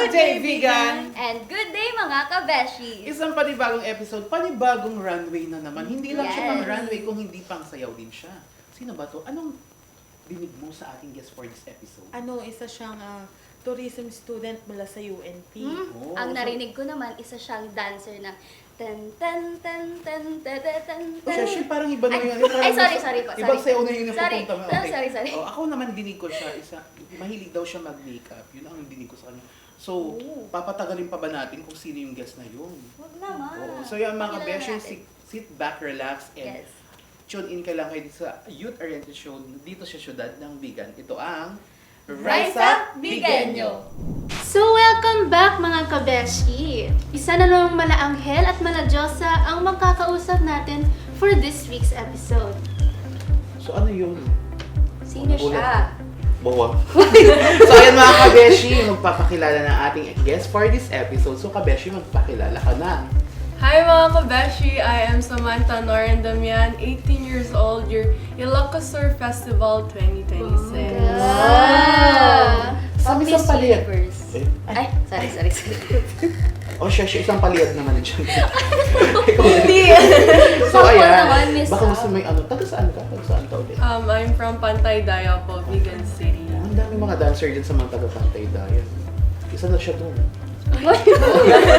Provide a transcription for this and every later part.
Good day, vegan! And good day mga kabeshi! Isang panibagong episode, panibagong runway na naman. Hindi lang siya pang Yes. runway, kung hindi pang sayaw din siya. Sino ba to? Anong dinig mo sa ating guest for this episode? Isa siyang tourism student mula sa UNP. Oh, Ang so- narinig ko naman, isa siyang dancer ng ten ten ten ten ten ten ten Oh, siya, parang iba na yun. Ay, sorry po. Ibang sorry. sayaw na yun yung Sorry. pupunta mo. No, sorry. Oh, ako naman dinig ko siya, mahilig daw siya mag-makeup. Yun ang dinig ko sa kanya. So, papatagalin pa ba natin kung sino yung guest na yun? Huwag naman. Oh, so yan mga Pakilala kabeshi, natin. sit back, relax, and Yes. tune in ka lang kayo sa youth-oriented show dito sa syudad ng Vegan. Ito ang Rise Up Veganyo! So welcome back mga kabeshi! Isa na namang malaanghel at maladyosa ang makakausap natin for this week's episode. So ano yung Sino siya? bawa? So ayan mga kabeshi, magpapakilala ng ating guest for this episode. So kabeshi, magpakilala ka na. Hi mga kabeshi! I am Samantha Noren Damian, 18 years old, your Ilocosur Festival 2026. Sa Miss isang paliyad. Universe. Eh, Ay, sorry. oh siya, isang paliyad naman dyan. Hindi! So Sample ayan, naman, Miss baka Sam. gusto mo yung ano, taga saan ka? Taga saan ka ulit? I'm from Pantay Daya po, Vegan City. Ang dami mga dancer dyan sa mga taga Pantay Dayan. Isa na siya doon.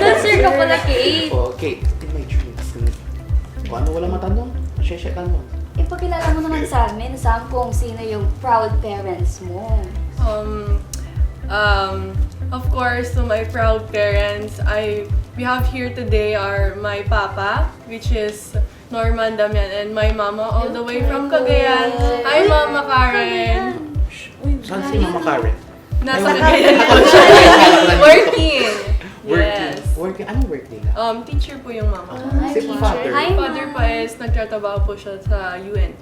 Dancer ka pala, Kate. Oh, Kate, in my dreams. O ano, walang matanong? Share tanong. Ipakilala mo naman sa amin, Sam, kung sino yung proud parents mo. Of course, to my proud parents, we have here today are my papa, which is Norman Damian, and my mama all the way from Cagayan. Hi, Mama Karen! Saan si Mama Karen? Nasa Ay, Cagayan po wala. siya. Wala. Working! Working. Yes. Working. Anong work nila? Teacher po yung mama ko. Hi, Si teacher. father. Hi, Father Ma. pa is nagtatrabaho po siya sa UNP.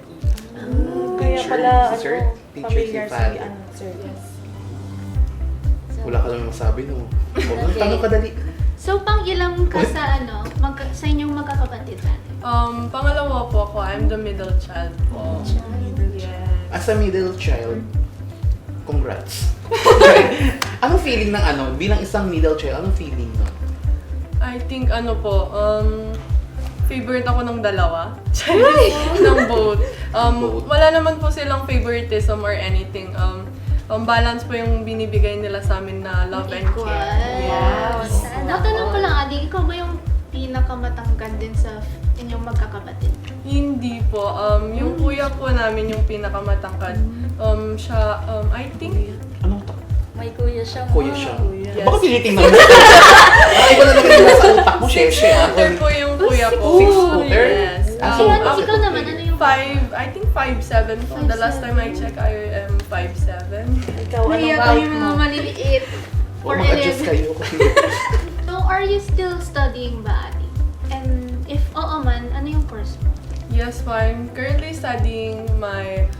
Kaya Teacher, pala, sir, teacher familiar si si, father. sir. Yes. Wala ka lang masabi, no? O, tanong ka dali. So pang ilang ka sa sa inyong magkakapatid natin? Pangalawa po ako, I'm the middle child po. Yes. As a middle child, congrats. Anong feeling ng bilang isang middle child, anong feeling no? I think favorite ako ng dalawa. ng both. Both. Wala naman po silang favoritism or anything. Balance po yung binibigay nila sa amin na love and Equal. care. Yes. Sana Matanong ko all. lang, Adi, ikaw ba yung pinakamatangkad din sa inyong magkakapatid? Hindi po. Yung kuya po namin yung pinakamatangkad. Siya, I think, Anong ta? May kuya siya mo. Kuya siya. Yes. Bakit tinitingnan mo? Ay, wala naman yung nasa utak mo, sheshe. Six-footer po yung kuya ko. Six-footer? Yes. Ah, So, so, ikaw naman, ano yung... I think 5'7". The last time I checked, I am 5'7". Ikaw, anong Kaya height kami mo? mga maliliit. O, mag-adjust kayo. So, are you still studying ba, Adi? And if oo man, ano yung course mo? Yes, po. I'm currently studying my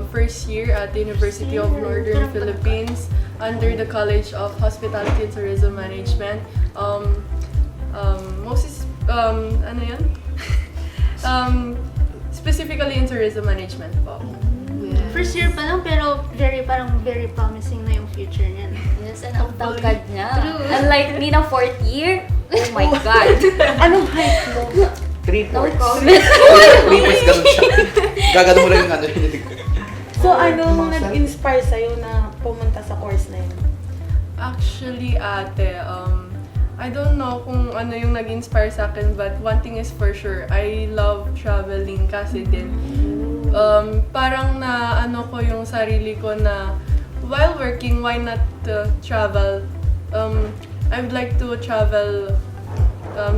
first year at the University of Northern Philippines under the College of Hospitality and Tourism Management. Ano yan? Specifically in tourism management po. First year pa lang, pero very promising na yung future niya. Yes, and ang tangkad niya. True. Unlike me na 4th year, oh my God. Anong height mo? 3 No points. comment. 3 points, ganun siya. Gagano mo lang yung So, anong Mga nag-inspire sa'yo na pumunta sa course na yun? Actually, ate, I don't know kung ano yung nag-inspire sa akin, but one thing is for sure, I love traveling kasi din. Parang na ano ko yung sarili ko na while working, why not travel? I would like to travel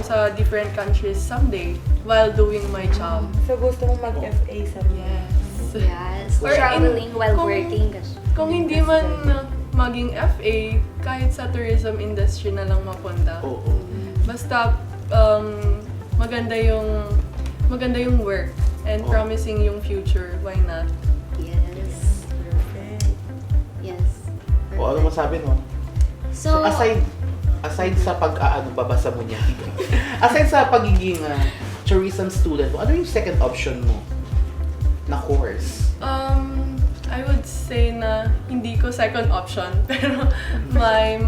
sa different countries someday while doing my job. So, gusto mong mag-FA sa Yes. Yes, Or traveling while kung- working. Kung hindi man maging FA, kahit sa tourism industry na lang mapunta. Oo. Basta maganda yung work and Oh. promising yung future, why not? Yes. Perfect. Yes. O, ano masabi, no? So, Aside sa babasa mo niya. Aside sa pagiging tourism student mo, ano yung second option mo na course? I would say na hindi ko second option, pero my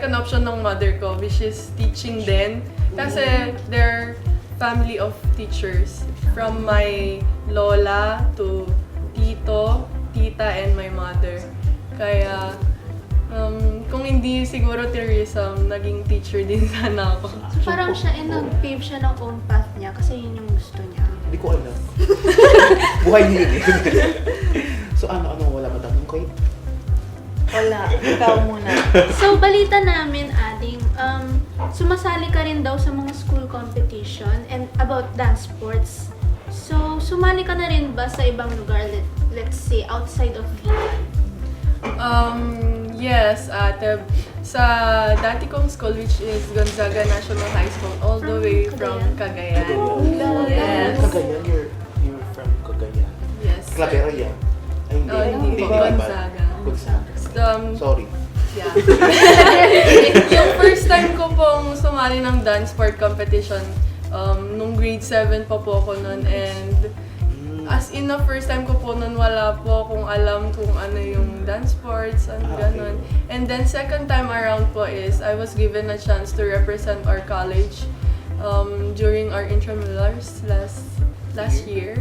second option ng mother ko, which is teaching din. Kasi they're family of teachers. From my lola to tito, tita, and my mother. Kaya, kung hindi siguro tourism, naging teacher din sana ako. So parang siya, nag-pave siya ng own path niya kasi yun yung gusto niya. Hindi ko alam. Buhay niyo yun eh. So ano, wala matanong kayo? Wala, ikaw muna. So, balita namin, Ading, sumasali ka rin daw sa mga school competition and about dance sports. So, sumali ka na rin ba sa ibang lugar, let's say, outside of Vigan? Yes, ate. Sa dati kong school, which is Gonzaga National High School, all the way from Cagayan. Yes. Cagayan, you're from Cagayan. Yes. Clavera yan. Ay, Hindi po, Gonzaga. Gonzaga. Sorry. Yeah. Yung first time ko pong sumali ng dance sport competition, nung grade 7 pa po ako nun, and as in the first time ko po nun, wala po akong alam kung ano yung dance sports, ano ganun. And then second time around po is, I was given a chance to represent our college during our intramurals last year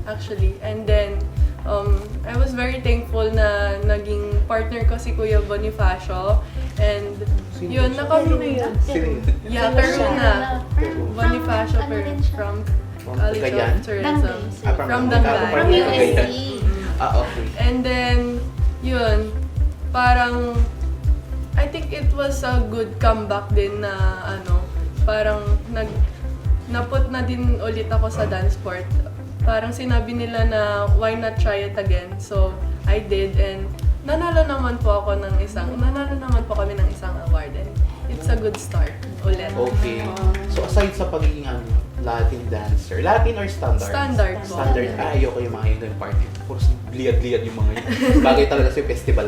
actually. And then I was very thankful na naging partner ko si Kuya Bonifacio, and yun, Sino yun? Yeah, Peruna. Bonifacio From College Cagayan? of Tourism. Dangay. From Dangay. From USC. Okay. And then, yun, parang, I think it was a good comeback din na, parang naput na din ulit ako sa dance sport. Parang sinabi nila na, why not try it again? So, I did, and nanalo naman po kami ng isang award, and it's a good start ulit. Okay. So aside sa pagiging Latin dancer, Latin or standard? Standard po. Standard. Ayoko yung mga yun party. Puro liad-liad yung mga yun. Bagay talaga sa festival.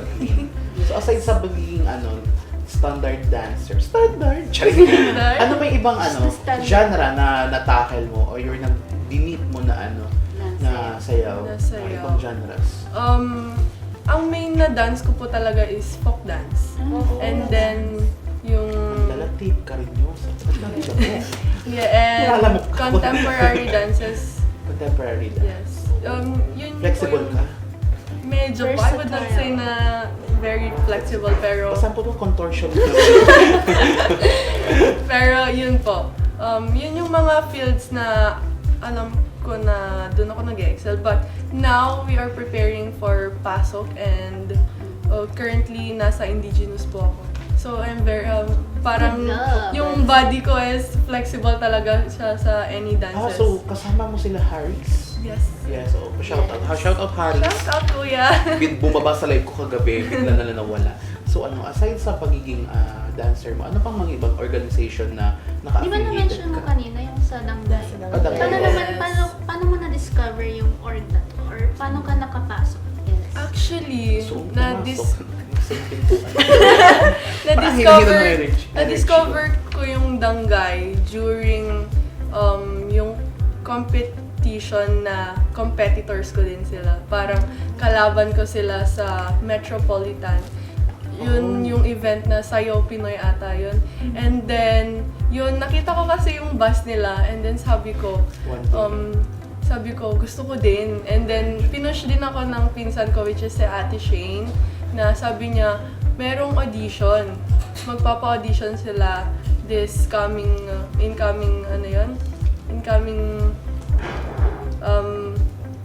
So aside sa pagiging standard dancer, standard? Standard? Ano pa yung ibang Standard. genre na natakil mo or yung dinit mo na na sayaw? Na sayaw. Mga ibang genres? Ang main na dance ko po talaga is folk dance. And then, yung... Lalatip ka rin yun. Yeah, Kilala mo and ka. contemporary dances. Contemporary dance. Yes. Yun Flexible po yung- ka? Medyo po. I would not say na very flexible, pero... Saan po ito contortion? Pero yun po. Yun yung mga fields na alam ko na doon ako nag-excel. But now, we are preparing for PASOK, and currently, nasa indigenous po ako. So, I'm very, parang Good job. yung body ko is flexible talaga siya sa any dances. So kasama mo sila Harris? Yes. Yes, so shout out. Shout out Harris. Shout out, kuya! Bumaba sa live ko kagabi, bigla na nawala. So aside sa pagiging dancer mo, ano pang mga ibang organization na Di ba naka-affiliated na-mention mo ka? kanina yung sa Dangay? Dangay. Paano Yes. naman, paano mo na-discover yung org na to? Or paano ka nakapasok? Yes. Actually, So, na-discover energy. na-discover ko yung Dangay during yung competition na competitors ko din sila. Parang kalaban ko sila sa Metropolitan. Yun yung event na Sayaw Pinoy ata yun. And then, yun, nakita ko kasi yung bus nila, and then sabi ko, gusto ko din. And then, pinush din ako ng pinsan ko, which is si Ate Shane, na sabi niya, merong audition. Magpapa-audition sila this incoming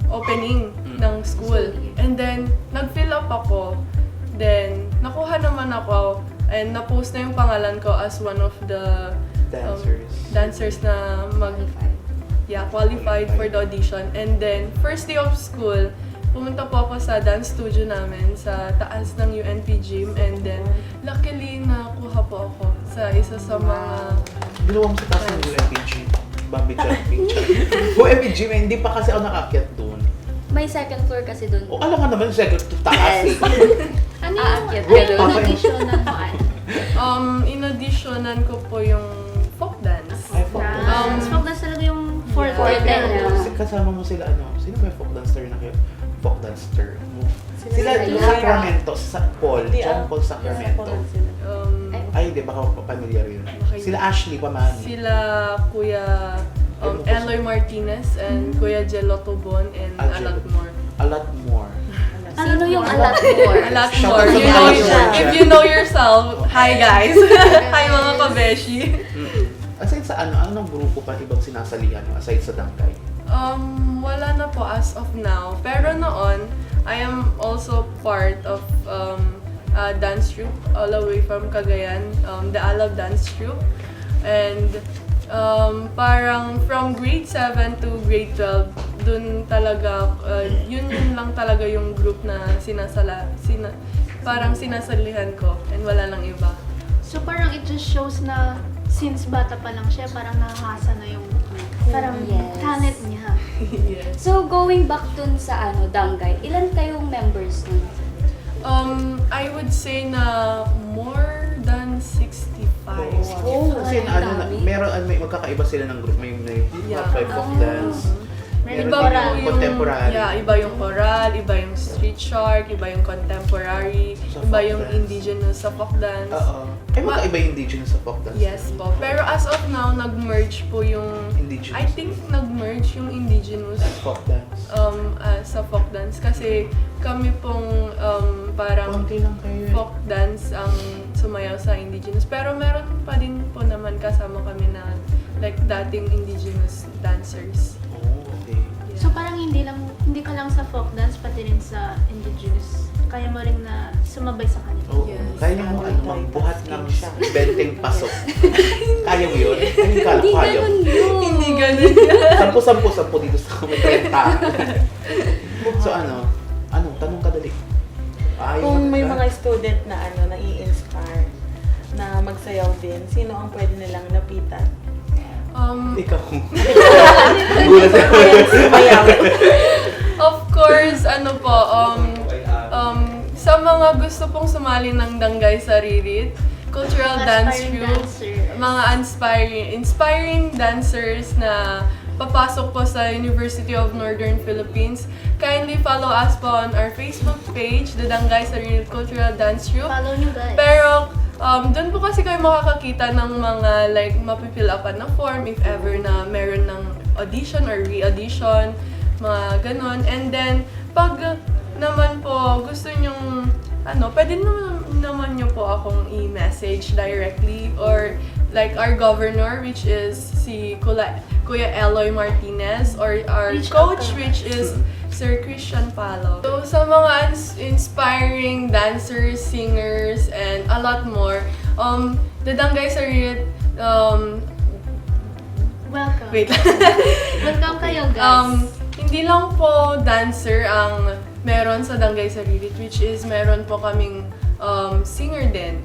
opening ng school. And then, nag-fill up ako. Then, nakuha naman ako, and na-post na yung pangalan ko as one of the dancers na qualified for the audition. And then, first day of school, pumunta po ako sa dance studio namin sa taas ng UNP gym, and then luckily nakuha po ako sa isa sa mga... Ginawa mo sa taas ng UNP gym. Bambi jumping. UNP gym, hindi pa kasi ako nakakyat doon. May second floor kasi dun. O alam nga naman, second to taas Yes. Ano yung Aakyat ka ano doon. yung auditionan mo? In-auditionan ko po yung folk dance. Ay, folk dance. Folk dance talaga yung fourth Yeah. level. Yeah. Kasi kasama mo sila, sino ba yung folk dancer na kayo? Folk dancer mo. Sila, Sila- Sacramento, sa Paul, Hindi, John Paul Sacramento. sila. Ay, di baka pamilyar yun. Baka yun. Sila Ashley, pamani. Sila Kuya Eloy Martinez and Kuya Jello Tobon and Ah, a lot Jello. more. A lot more. Sino yung a lot more? A lot Shout more. out to You know, Kuya. if you know yourself, hi guys. Hi mga kabeshi. Aside sa anong grupo pa ibang sinasalihan mo aside sa Dangkay? Wala na po as of now. Pero noon, I am also part of a dance troupe all the way from Cagayan, the Alab Dance Troupe. And parang from grade 7 to grade 12, dun talaga, yun lang talaga yung group na parang sinasalihan ko and wala nang iba. So parang it just shows na since bata pa lang siya, parang nakakasa na yung parang Yes. talent niya. Yes. So, going back dun sa Dangay, ilan kayong members nun? I would say na more than 65. Kasi dami. may magkakaiba sila ng group. May Yeah. hip hop dance. Meron Iba din po yung contemporary. Yeah, iba yung choral, iba yung street shark, iba yung contemporary, Sa iba folk yung dance. indigenous sa folk dance. Oo. Magkaiba yung indigenous sa folk dance. Yes po. Pero as of now, nag-merge po yung... Indigenous. I think nag-merge yung indigenous Folk dance. sa folk dance. Kasi kami pong parang Konti lang kayo. folk dance ang sumayaw sa indigenous. Pero meron pa din po naman kasama kami na like dating indigenous dancers. Oh, okay. Yeah. So parang hindi ka lang sa folk dance, pati rin sa indigenous. Kaya mo rin na sumabay sa kanila. Oo. Yes. Kaya mo magbuhat ng Siya. 20 pasok. Kaya mo yun? Hindi ka Hindi kaya ganun mo. yun. Hindi ganun. 10 dito sa may 30. So tanong ka dali. Kung may mga student na nai-inspire na magsayaw din, sino ang pwede nilang lapitan? Ikaw. Gulat Sumayaw. Of course, sa mga gusto pong sumali ng Dangay Saririt, cultural dance Aspiring troupe, dancers. mga inspiring dancers na papasok po sa University of Northern Philippines. Kindly follow us po on our Facebook page, the Dangay Saririt Cultural Dance Troupe. Follow nyo guys. Pero, doon po kasi kayo makakakita ng mga like mapifill upan na form if ever na meron ng audition or re-audition, mga ganon. And then, pag naman po gusto nyong, pwede naman nyo po akong i-message directly or like our governor, which is si Kuya Eloy Martinez, or our Reach out coach, ka. which is Sir Christian Palo. So, sa mga inspiring dancers, singers, and a lot more, the Dangay Saririt, Welcome. wait. Welcome kayo guys. Hindi lang po dancer ang meron sa Dangay Saririt, which is meron po kaming singer din.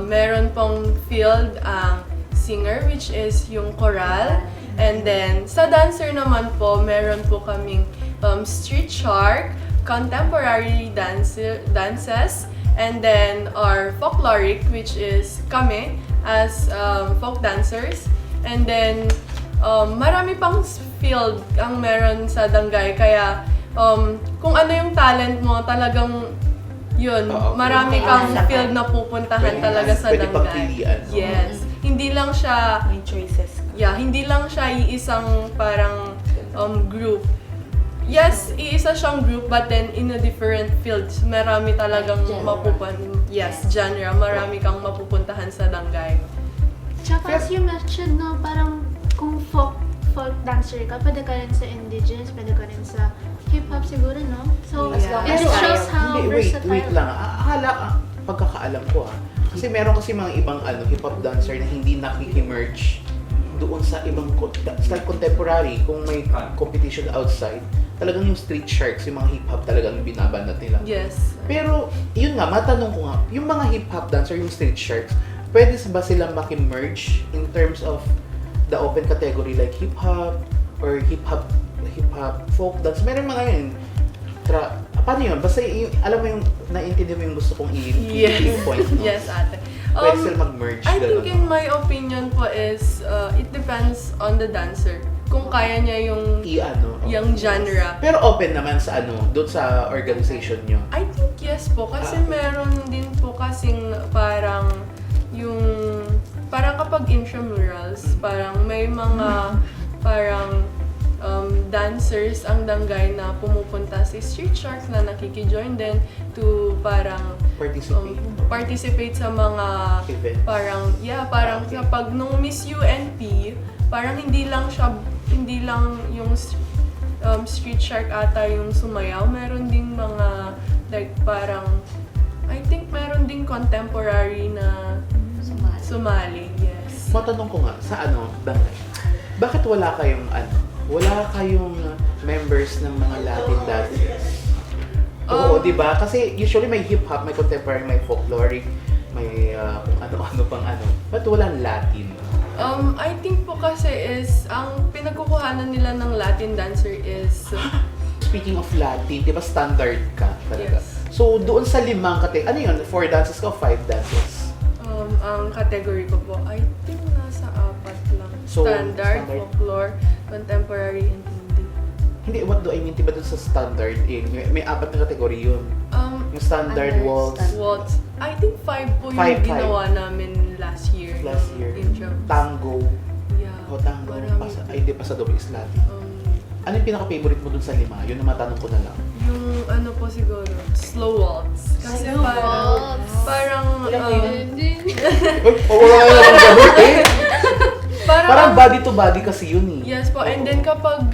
Meron pong field ang singer, which is yung choral. And then, sa dancer naman po, meron po kaming street shark, contemporary dances, and then our folkloric, which is kami as folk dancers. And then, marami pang field ang meron sa Dangay. Kaya, kung ano yung talent mo, talagang yun, Oo. marami kang field na pupuntahan talaga sa Pwede Dangay. pagpilian. Yes. Hindi lang siya May choices ka. hindi lang siya iisang parang group. Yes, iisa siyang group, but then in a different fields. Marami talagang genre. Marami kang mapupuntahan sa Dangay. Tsaka as you mentioned, no, parang kung folk dancer ka, pwede ka rin sa indigenous, pwede ka rin sa hip-hop siguro, no? So, Yeah. it just shows how Hindi, versatile. wait lang. Pagkakaalam ko Kasi meron kasi mga ibang hip-hop dancer na hindi nakikimerge doon sa ibang style contemporary. Kung may competition outside, talagang yung street sharks, yung mga hip-hop talagang binabanat nila. Yes. Pero, yun nga, matanong ko nga, yung mga hip-hop dancer, yung street sharks, pwede ba silang maki-merge in terms of the open category like hip-hop or hip-hop folk dance? Meron mga yun. Paano yun? Basta alam mo yung, naiintindihan mo yung gusto kong i-point. No? Yes, ate. Pwede sila mag-merge. I think ganun. in my opinion po is, it depends on the dancer. Kung kaya niya yung yung genre. Pero open naman sa doon sa organization nyo. I think yes po, kasi meron din po kasing parang parang kapag intramurals, parang may mga parang dancers ang Dangay na pumupunta sa Street Sharks na nakikijoin din to parang participate sa mga Events. parang kapag nung Miss UNP, parang hindi lang yung Street Shark ata yung sumayaw, meron ding mga like parang I think meron ding contemporary na sumali, yes. Matanong ko nga, sa Dangay, bakit wala kayong members ng mga Latin dancers? Oo, di ba? Kasi usually may hip-hop, may contemporary, may folkloric, may kung ano-ano pang ano. Ba't walang Latin? I think po kasi is, ang pinagkukuhanan nila ng Latin dancer is, Speaking of Latin, di ba standard ka talaga? Yes. So, doon sa 5 ano yun? 4 dances ka o 5 dances? ang category ko po, I think nasa 4 lang. So, Standard, standard. folklore, contemporary, and hindi. Hindi, what do I mean? Diba doon sa standard, may 4 na kategory yun. Yung standard, Under waltz, standard. Waltz, I think 5 po yung Five. ginawa namin last year. Intro. tango. Yeah. O tango, Marami. hindi pa sa double is Latin. Ano yung pinaka-favorite mo dun sa 5? Yun na matanong ko na lang. Yung ano po siguro, slow waltz. Kasi Slow parang, waltz. parang, Wala naman gano'n eh. Parang parang, body to body kasi yun eh. yes po, and then kapag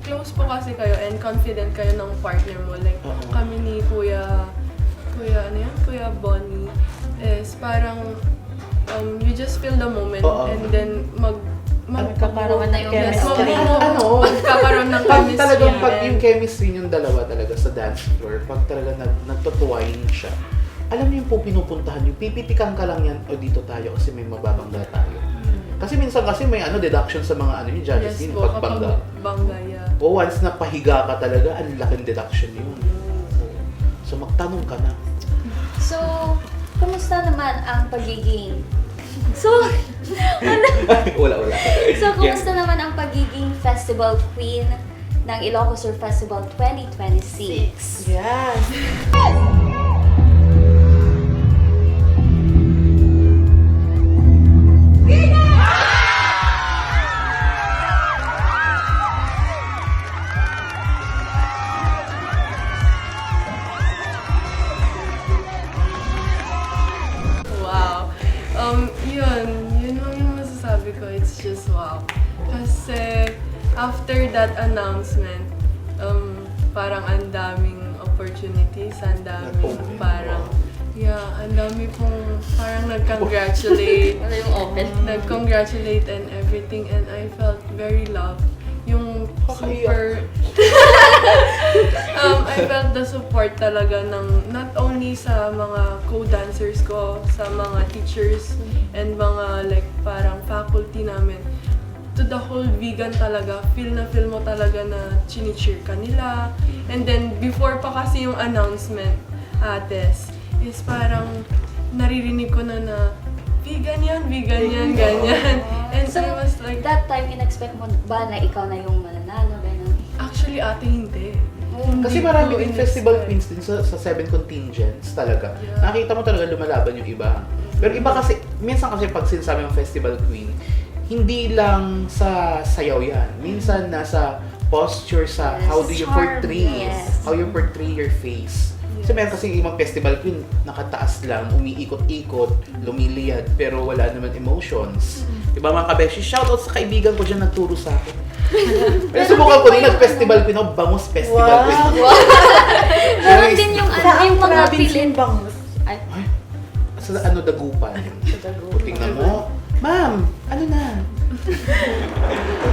close po kasi kayo and confident kayo ng partner mo, like Oo. kami ni Kuya Bonnie, is parang, you just feel the moment Oo. and then Magkakaroon ng yes, chemistry. magkakaroon ng Pag chemistry. talagang pag and- yung chemistry yung dalawa talaga sa dance floor, pag talaga nagtutuwain siya, alam niyo yung po pinupuntahan yung pipitikan ka lang yan, o dito tayo kasi may mababangga tayo. Kasi minsan kasi may deduction sa mga yung judges yes yun, po, pag bangga. kapag bangga, yeah. O once na pahiga ka talaga, ang laking deduction yun. So magtanong ka na. So, kumusta naman ang pagiging... So, wala. kumusta naman ang pagiging festival queen ng Ilocos Sur Festival 2026? Yes. Wow. Yun lang yung masasabi ko. It's just wow. Kasi after that announcement, parang ang daming opportunities, ang daming parang, ang dami pong parang nag-congratulate. Ano yung open? Nag-congratulate and everything, and I felt very loved. Yung super... I felt the support talaga ng not only sa mga co-dancers ko, sa mga teachers and mga like parang faculty namin, to the whole vegan talaga, feel mo talaga na chini-cheer ka nila. And then before pa kasi yung announcement, Ates, is parang naririnig ko na vegan yan, ganyan. And So, I was like, that time, in-expect mo ba na ikaw na yung mananalo? Ganun? actually ate hindi. Kasi Hindi marami ko din in-expect. festival queens din sa 7 contingents talaga. Yeah. Nakita mo talaga lumalaban yung iba. Pero iba kasi, minsan kasi pag sinasabi ng festival queen, hindi lang sa sayaw yan. Minsan nasa posture, sa Yes. how do you portray, Yes. how you portray your face. Kasi meron kasi yung ibang festival queen, nakataas lang, umiikot-ikot, lumiliyad, pero wala naman emotions. Diba mga kabeshi, shoutout sa kaibigan ko dyan nagturo sa akin. Pero subukan ko din, nag-festival queen ako, bangus festival queen. Meron din yung yung mga province pilit. yung bangus? Ay, Sa dagupan. Tingnan mo, ma'am, ano na?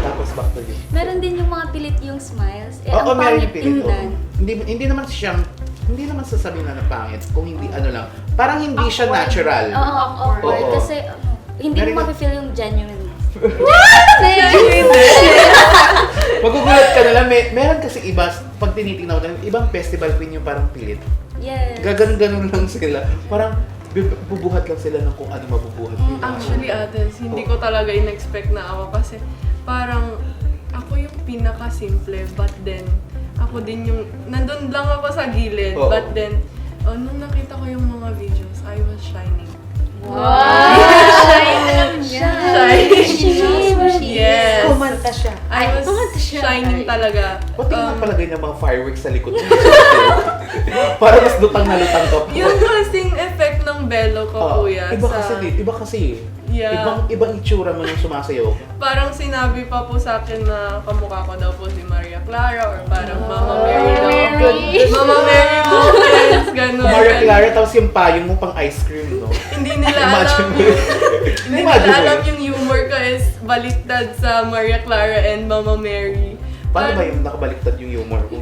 Tapos back to you. meron din yung mga pilit yung smiles. Oo, ang meron pangit yung pilit. tingnan. Hindi naman sasabihin na pangit kung hindi lang. Parang hindi siya natural. Oo, awkward. Oo. Kasi hindi Meron mo yung- mafe-feel yung genuine. Magugulat ka na lang. Meron kasi iba, pag tinitingnan mo, ibang festival queen yung parang pilit. Yes. Gaganon-ganon lang sila. Parang bubuhat lang sila ng kung ano mabubuhat nila. Actually, Ates, hindi ko talaga in-expect na ako kasi parang ako yung pinaka-simple but then ako din yung, nandun lang ako sa gilid Oo. but then Nung nakita ko yung mga videos, I was shining. Yes. Kumanta siya. I was shining talaga. Pati yung napalagay ng mga fireworks sa likod mo. Para mas lutang na lutang ka po. Yung kasing effect ng belo ko, kuya. Iba kasi. Yeah. Ibang itsura mo nung sumasayaw ka. Parang sinabi pa po sa akin na kamukha ko daw po si Maria Clara or parang Mama Mary daw. Mama Mary Lopez, gano'n. Maria Clara, tapos yung payong mo pang ice cream, no? Hindi nila Imagine alam. mo. Hindi nila alam yung humor ko is baliktad sa Maria Clara and Mama Mary. Paano ba yung nakabaliktad yung humor mo?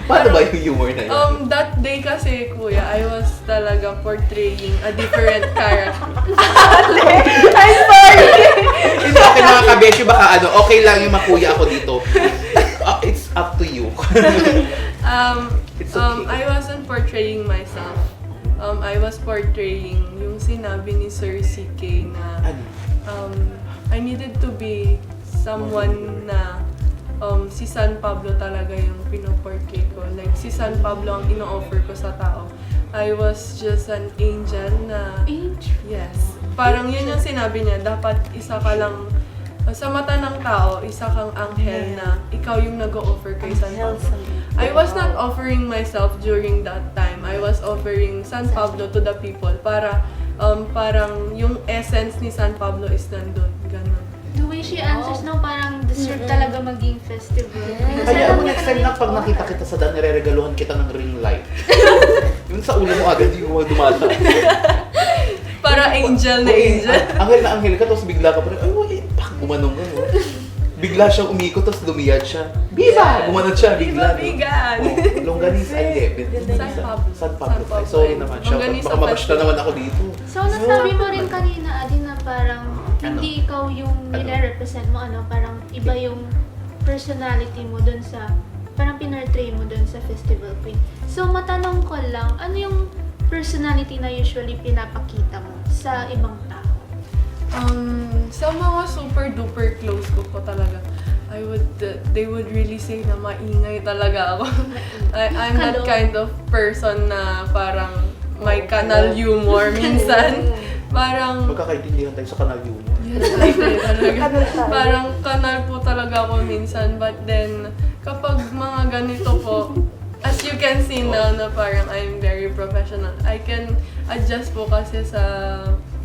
Paano ba yung humor na yun? That day kasi, kuya, I was talaga portraying a different character. I'm sorry! Hindi, okay mga kabesyo, baka okay lang yung makuya ako dito. It's up to you. It's okay. I wasn't portraying myself. I was portraying yung sinabi ni Sir CK na Ano? I needed to be someone na si San Pablo talaga yung pinoportray ko. Like, si San Pablo ang ino-offer ko sa tao. I was just an angel na... Yes. Parang yun yung sinabi niya. Dapat isa ka lang... Sa mata ng tao, isa kang anghel na ikaw yung nag-o-offer kay San Pablo. I was not offering myself during that time. I was offering San Pablo to the people para parang yung essence ni San Pablo is nandun. Ganon. The way she answers, no, parang deserve talaga maging festival. Kaya mo next time na pag nakita kita sa daan, nireregaluhan kita ng ring light. Yung sa ulo mo agad yung dumata. Para angel na angel. Anghel ka, tapos bigla ka pa rin, gumanong ka, no? Bigla siyang umikot, tapos lumiyad siya. Viva! Gumanong siya, bigla. Bigan! Longganisa, hindi. San Pablo. Sorry naman siya. Longganisa Baka mabashta naman ako dito. So, nasabi mo rin kanina, Adi, na parang hindi ikaw yung nire-represent mo, parang iba yung personality mo dun sa, parang pinortray mo dun sa Festival Queen. So, matanong ko lang, ano yung personality na usually pinapakita mo sa ibang tao? Sa mga super duper close ko po talaga, they would really say na maingay talaga ako. I'm that kind of person na parang may kanal humor minsan. Parang Magkakaintindihan tayo sa kanal humor. yes, talaga. Parang kanal po talaga ako minsan, but then kapag mga ganito po, as you can see now na parang I'm very professional. I can adjust po kasi sa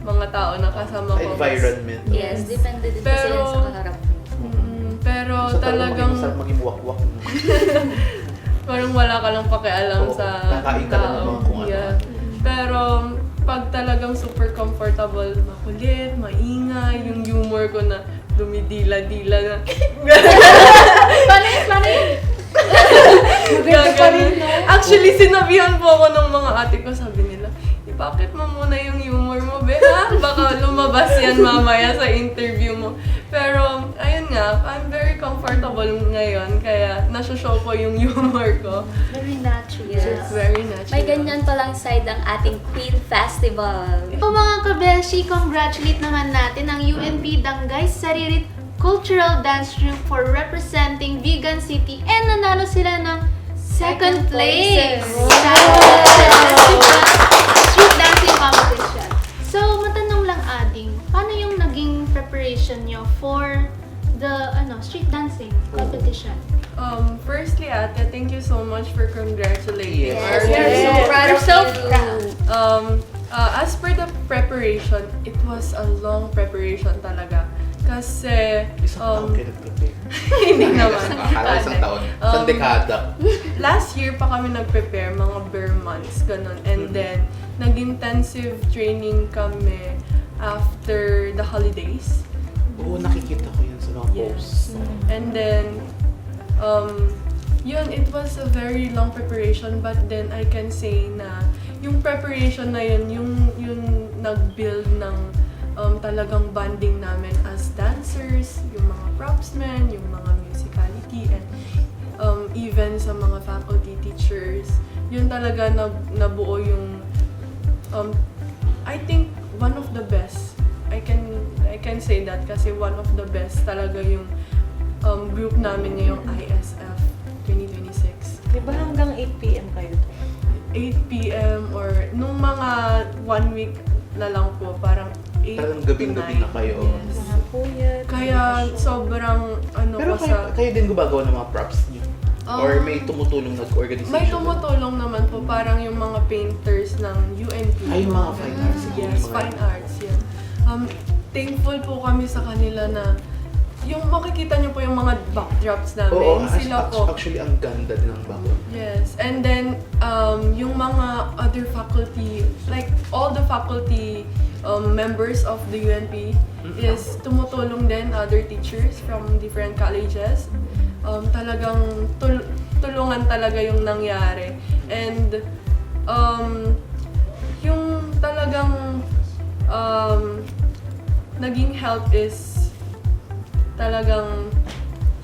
mga tao na kasama ko. Environment. Yes, depende din kasi Pero- yan sa kaharap mo. Pero So talagang maging wakwak. parang wala ka lang pakialam Oo, sa kakain ka lang ng mga kung ano. Yeah. Pero pag talagang super comfortable, makulit, maingay, yung humor ko na dumidila-dila na. Paano yun? Maganda pa rin, no? Actually, sinabihan po ako ng mga ate ko, sabi nila, ipakit mo muna yung humor mo, be, ha? Baka lumabas yan mamaya sa interview mo. Pero, ayun nga, I'm very comfortable ngayon, kaya nasushow ko yung humor ko. Very natural. Yes. Very natural. May ganyan palang side ang ating Queen Festival. So mga kabeshi, congratulate naman natin ang UNP Dangay Saririt Cultural Dance Troupe for representing Vigan City and nanalo sila ng second place sa street dancing competition. So matanong lang Ading, paano yung naging preparation nyo for the street dancing competition? Firstly, ate, thank you so much for congratulating Yes. our We are so team. proud of So you. proud. As per the preparation, it was a long preparation talaga. Kasi, Isang taon kayo nag-prepare. hindi naman. Akala isang taon. Isang dekada. Last year pa kami nag-prepare, mga bare months, ganun. And then, nag-intensive training kami after the holidays. Oo, nakikita ko yun sa mga posts. And then, yun, it was a very long preparation, but then I can say na yung preparation na yun, yung nag-build ng talagang bonding namin as dancers, yung mga propsmen, yung mga musicality, and even sa mga faculty teachers. Yun talaga nabuo yung, I think, one of the best. I can say that kasi one of the best talaga yung group namin ngayong ISF 2026. Di ba hanggang 8 p.m. kayo? 8 p.m. or nung mga 1 week na lang po, parang 8 Talagang to gabing-gabi 9. na kayo. Yes. Mga puyat. Kaya sobrang ano Pero ko kayo, sa... kayo din gumagawa ng mga props niyo? Or may tumutulong na organization? May tumutulong naman po, parang yung mga painters ng UNP. Ay, yung mga fine arts. Siguro Yes, yung mga fine arts, yeah. Thankful po kami sa kanila na yung makikita niyo po yung mga backdrops namin, Oo, sila po. actually ang ganda din ng background. Yes, and then yung mga other faculty, like all the faculty members of the UNP is tumutulong din, other teachers from different colleges. Talagang tulungan talaga yung nangyari. And yung talagang naging help is talagang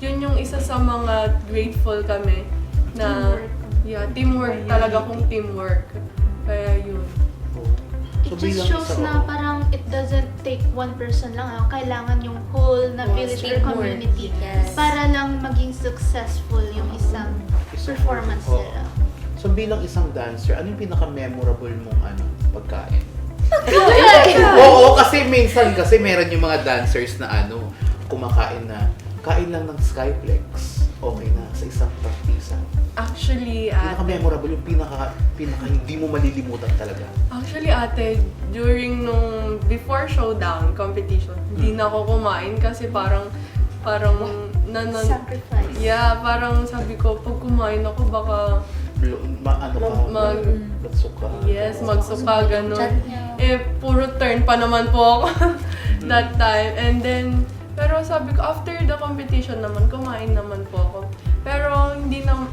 yun yung isa sa mga grateful kami na teamwork talaga kung teamwork. Kaya yun. It just shows na parang it doesn't take one person lang. Kailangan yung whole na Philippine teamwork. community Yes. para lang maging successful yung isang performance Oo. nila. So bilang isang dancer, ano yung pinaka-memorable mong pagkain? Oo, kasi minsan meron yung mga dancers na kumakain na kain lang ng Skyplex. Okay na sa isang practice. Actually, Pinaka-memorable yung pinaka hindi mo malilimutan talaga. Actually, ate, during nung before showdown competition, hindi na ako kumain kasi parang Sacrifice. yeah, parang sabi ko, pag kumain ako, baka Magsuka. yes, magsuka, ganun. Chat niya. Puro turn pa naman po ako that time. And then, pero sabi ko, after the competition naman, kumain naman po ako. Pero hindi na,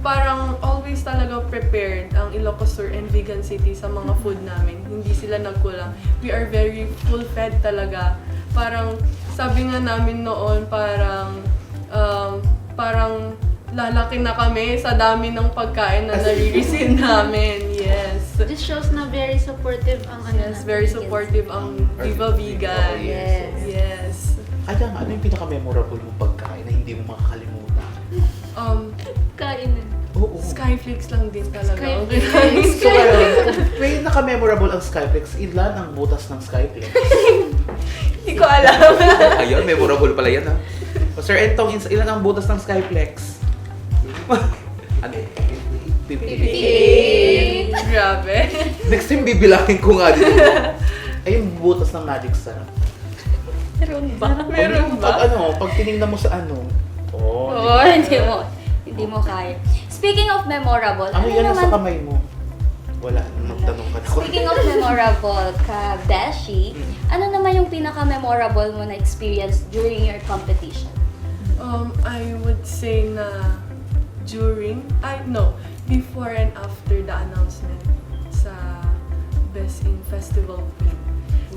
parang always talaga prepared ang Ilocos Sur and Vigan City sa mga food namin. Hindi sila nagkulang. We are very full-fed talaga. Parang, sabi nga namin noon, parang lalaki na kami sa dami ng pagkain na nare-receive namin. Yes. This shows na very supportive ang Yes, very supportive ang Viva Vegan. Yes. Yes. Kaya nga, ano yung pinaka-memorable mong pagkain na hindi mo makakalimutan? Kainan. Oo. Skyflakes lang din talaga. Skyflakes. So ngayon, may naka-memorable ang Skyflex. Ilan ang butas ng Skyflex? Hindi ko alam. Ayun, memorable pala yan Sir Entong, ilan ang butas ng Skyflex? Ano? 58. Grabe. Next time bibilangin ko nga dito. Ay, yung butas ng Magic Sarap. Meron ba? Meron ba? Pag tinignan mo sa Oo, hindi mo kaya. Speaking of memorable, ano yan naman, sa kamay mo? Wala, magtanong ka na. speaking of memorable, ka Beshi, ano naman yung pinaka-memorable mo na experience during your competition? I would say na before and after the announcement sa Best in Festival Queen.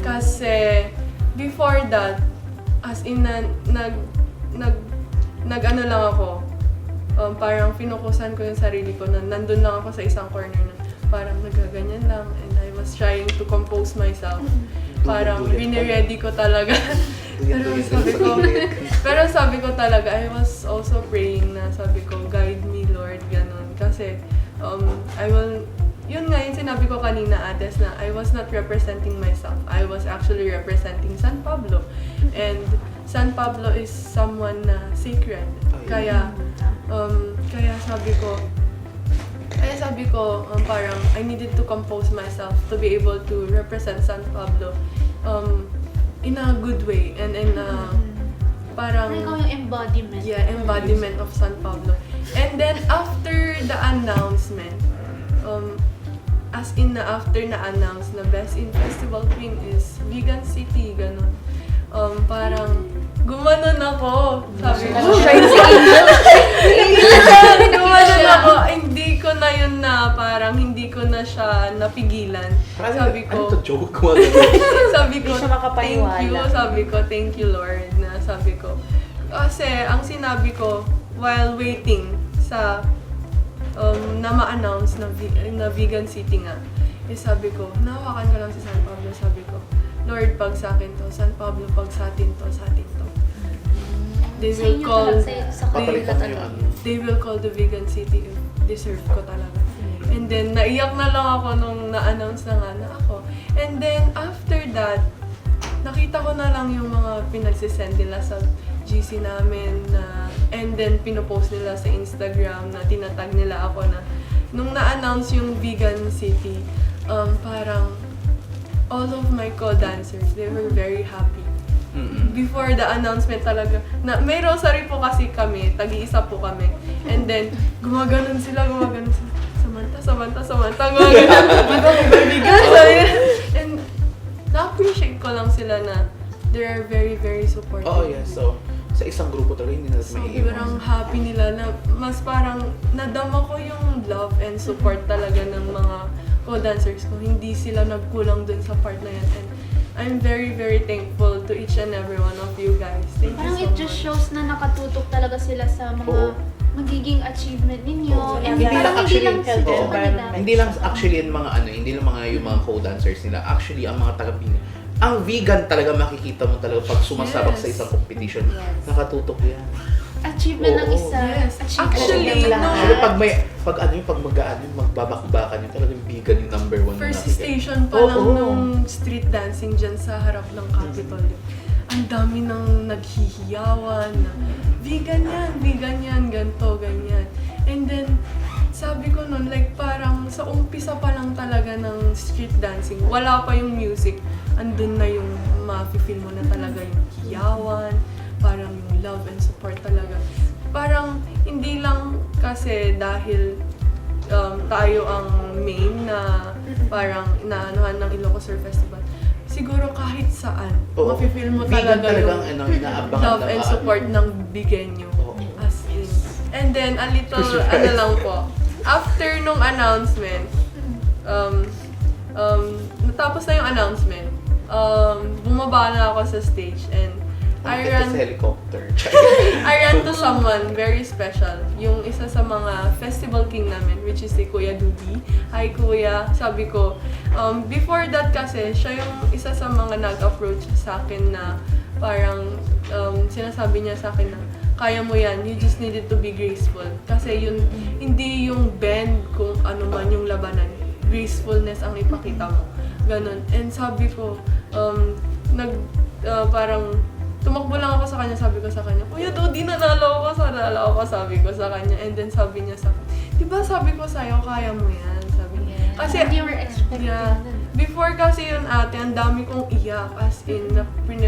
Kasi before that, as in nag-ano lang ako, parang pinukusan ko yung sarili ko na nandun lang ako sa isang corner na parang nagaganyan lang and I was trying to compose myself. Parang biniready ko talaga. Pero sabi ko talaga, I was also praying na sabi ko, guide me Lord, ganun. Kasi yun nga yung sinabi ko kanina, Ades, na I was not representing myself. I was actually representing San Pablo. And San Pablo is someone na sacred. Kaya sabi ko, parang I needed to compose myself to be able to represent San Pablo in a good way and in a parang Ikaw yung embodiment. yeah, embodiment of San Pablo. And then after the announcement, after na-announce na Best in Festival Queen is Vigan City, ganun. Parang gumanon ako. Sabi ko, gumanon ako. Hindi ko na yun parang hindi ko na siya napigilan. Sabi ko, ano to, joke? sabi ko, Hindi siya makapaniwala. thank you. Sabi ko, thank you Lord. Sabi ko, kasi ang sinabi ko while waiting sa na ma-announce na Vigan City nga, sabi ko, nahawakan ko lang si San Pablo. Sabi ko, Lord, pag sa akin to, San Pablo, pag sa atin to, sa atin to. They Sa will inyo call, talaga, sa kanila Papalitan mo talaga. yung they will call the Vigan City if deserve ko talaga. And then, naiyak na lang ako nung na-announce na nga na ako. And then, after that, nakita ko na lang yung mga pinagsisend nila sa GC namin na, and then pinopost nila sa Instagram na tinatag nila ako na nung na-announce yung Vegan City, parang all of my co-dancers, they were very happy. Before the announcement talaga, na may rosary po kasi kami, tagi-isa po kami. And then, gumaganon sila. Samantha, gumaganon. Bigan, sabi. And na-appreciate ko lang sila na they are very, very supportive. Oo, yes. So, sa isang grupo talaga, hindi natin may Sobrang happy nila na mas parang nadama ko yung love and support talaga ng mga co-dancers ko. Hindi sila nagkulang dun sa part na yan. And I'm very, very thankful to each and every one of you guys. Thank Parang you it so just much. shows na nakatutok talaga sila sa mga Oo. magiging achievement ninyo. Oo. And Hindi lang parang hindi actually- lang sa healthy kanila. environment. Hindi lang actually yung mga hindi lang mga yung mga co-dancers nila. Actually, ang mga taga-Pini. Ang vegan talaga makikita mo talaga pag sumasabak sa Yes. isang competition. Yes. Nakatutok yan. Achievement ng Oo. isa. Yes. Achievement Actually, ng lahat. no. Actually, pag magbabakbakan yun, talagang vegan yung number one na First nakikita. station pa Oo. lang nung street dancing dyan sa harap ng Capitolio. Ang dami nang naghihiyawan na vegan yan, ganto, ganyan. And then, sabi ko nun, like parang sa umpisa pa lang talaga ng street dancing, wala pa yung music, andun na yung ma-feel mo na talaga yung hiyawan, parang yung love and support talaga. Parang hindi lang kasi dahil tayo ang main na parang inaanuhan ng Ilocos Surf Festival. Siguro kahit saan, Oo. mafe-feel mo Vegan talaga yung talagang inaabangan love ng and mga- support ng Bigenyo. Oo. As in. And then, a little, Surprise. lang po, after nung announcement, natapos na yung announcement, bumaba na ako sa stage and I Nakita ran sa helicopter. I ran to someone very special. Yung isa sa mga festival king namin, which is si Kuya Dudy. Hi Kuya, sabi ko. Before that kasi, siya yung isa sa mga nag-approach sa akin na parang sinasabi niya sa akin na kaya mo yan, you just needed to be graceful. Kasi yun, hindi yung bend kung ano man yung labanan. Gracefulness ang ipakita mo. Ganon. And sabi ko, parang tumakbo lang ako sa kanya, sabi ko sa kanya, Kuya Dodi, nanalo ako, sabi ko sa kanya. And then sabi niya sa akin, diba sabi ko sa'yo, kaya mo yan, sabi niya. Yeah. Kasi, Hindi were expecting yeah, nun. before kasi yun ate, ang dami kong iyak, as in,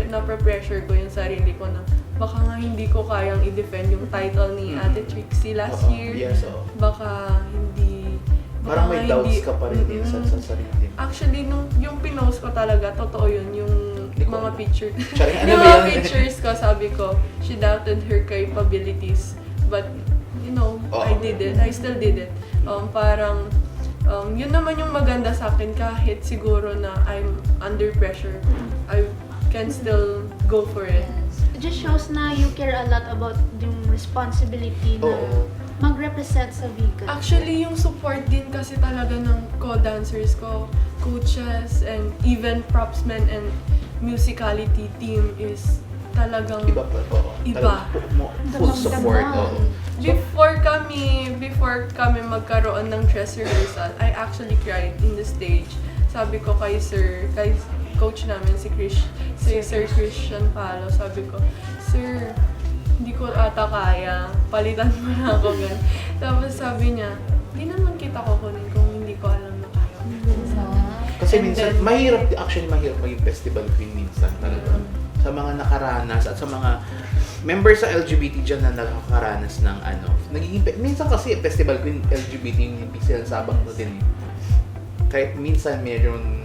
na-pressure ko yung sarili ko na, baka nga hindi ko kayang i-defend yung title ni Ate Trixie last Oo. year. Yes, oo. Baka hindi, Parang may baka doubts hindi- ka pa rin minsan sa sarili. Actually, yung pinost ko talaga, totoo yun, yung Hindi ko mga alam. picture. Sorry, ano yung ba mga yan? pictures ko, sabi ko, she doubted her capabilities. But, you know, Oo. I did it. I still did it. Parang, yun naman yung maganda sa akin, kahit siguro na I'm under pressure, I can still go for it. It just shows na you care a lot about yung responsibility na Oo. mag-represent sa vegan. Actually, yung support din kasi talaga ng co-dancers ko, coaches, and even propsmen and musicality team is talagang Iba pa. Oo. Iba. Talagang full support. Oo. Before kami magkaroon ng dress rehearsal, I actually cried in the stage. Sabi ko kay coach namin si Sir Christian Palo, sabi ko, Sir, hindi ko ata kaya, palitan mo na ako gan. Tapos sabi niya, hindi naman kita kukunin kung hindi ko alam na kaya. Kasi And minsan, then- mahirap maging festival queen minsan talaga. Sa mga nakaranas at sa mga members sa LGBT dyan na nakakaranas ng minsan kasi festival queen LGBT yung ibig sinasabak na din. Kahit minsan mayroong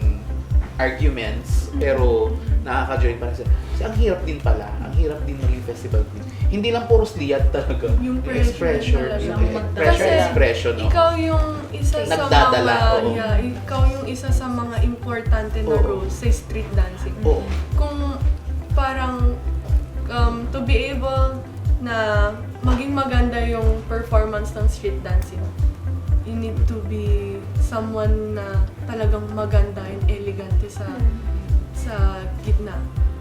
arguments, pero nakaka-join pa rin sila. Kasi ang hirap din pala, ang hirap din maging festival queen. Hindi lang puro sliyat talaga. Yung pressure expression, talaga. yung pressure Kasi expression. No? ikaw yung isa sa Nagdadala, oo. ikaw yung isa sa mga importante na Oo. roles sa street dancing. Oo. Kung parang to be able na maging maganda yung performance ng street dancing, you need to be someone na talagang maganda and elegante sa gitna.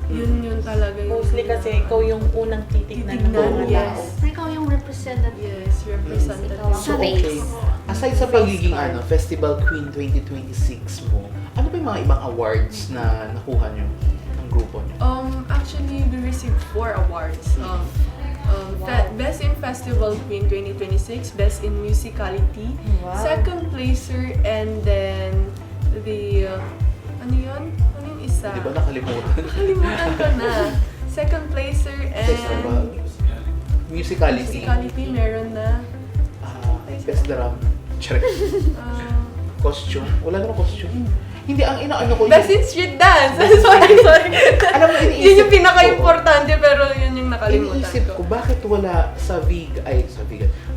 Yun talaga yung Mostly kasi ikaw yung unang titignan ng Titignan, mga yes. tao. Na ikaw yung representative. Yes, representative. Ikaw ang So, face. okay. Aside sa pagiging Festival Queen 2026 mo, ano ba yung mga ibang awards na nakuha nyo ng grupo nyo? Actually, we received 4 awards. Best in Festival Queen 2026, Best in Musicality, Wow. Second Placer, and then the, ano yun? Ano yung isa? Di ba nakalimutan? Nakalimutan ko na. Second Placer and Musicality. Musicality, meron na. Best drum. Charik. Uh, Costume. Wala naman costume. Hindi, ang inaano ko Best in Street Dance! sorry. Alam mo, iniisip Yun yung pinaka-importante, pero yun yung nakalimutan Iniisip ko, bakit wala sa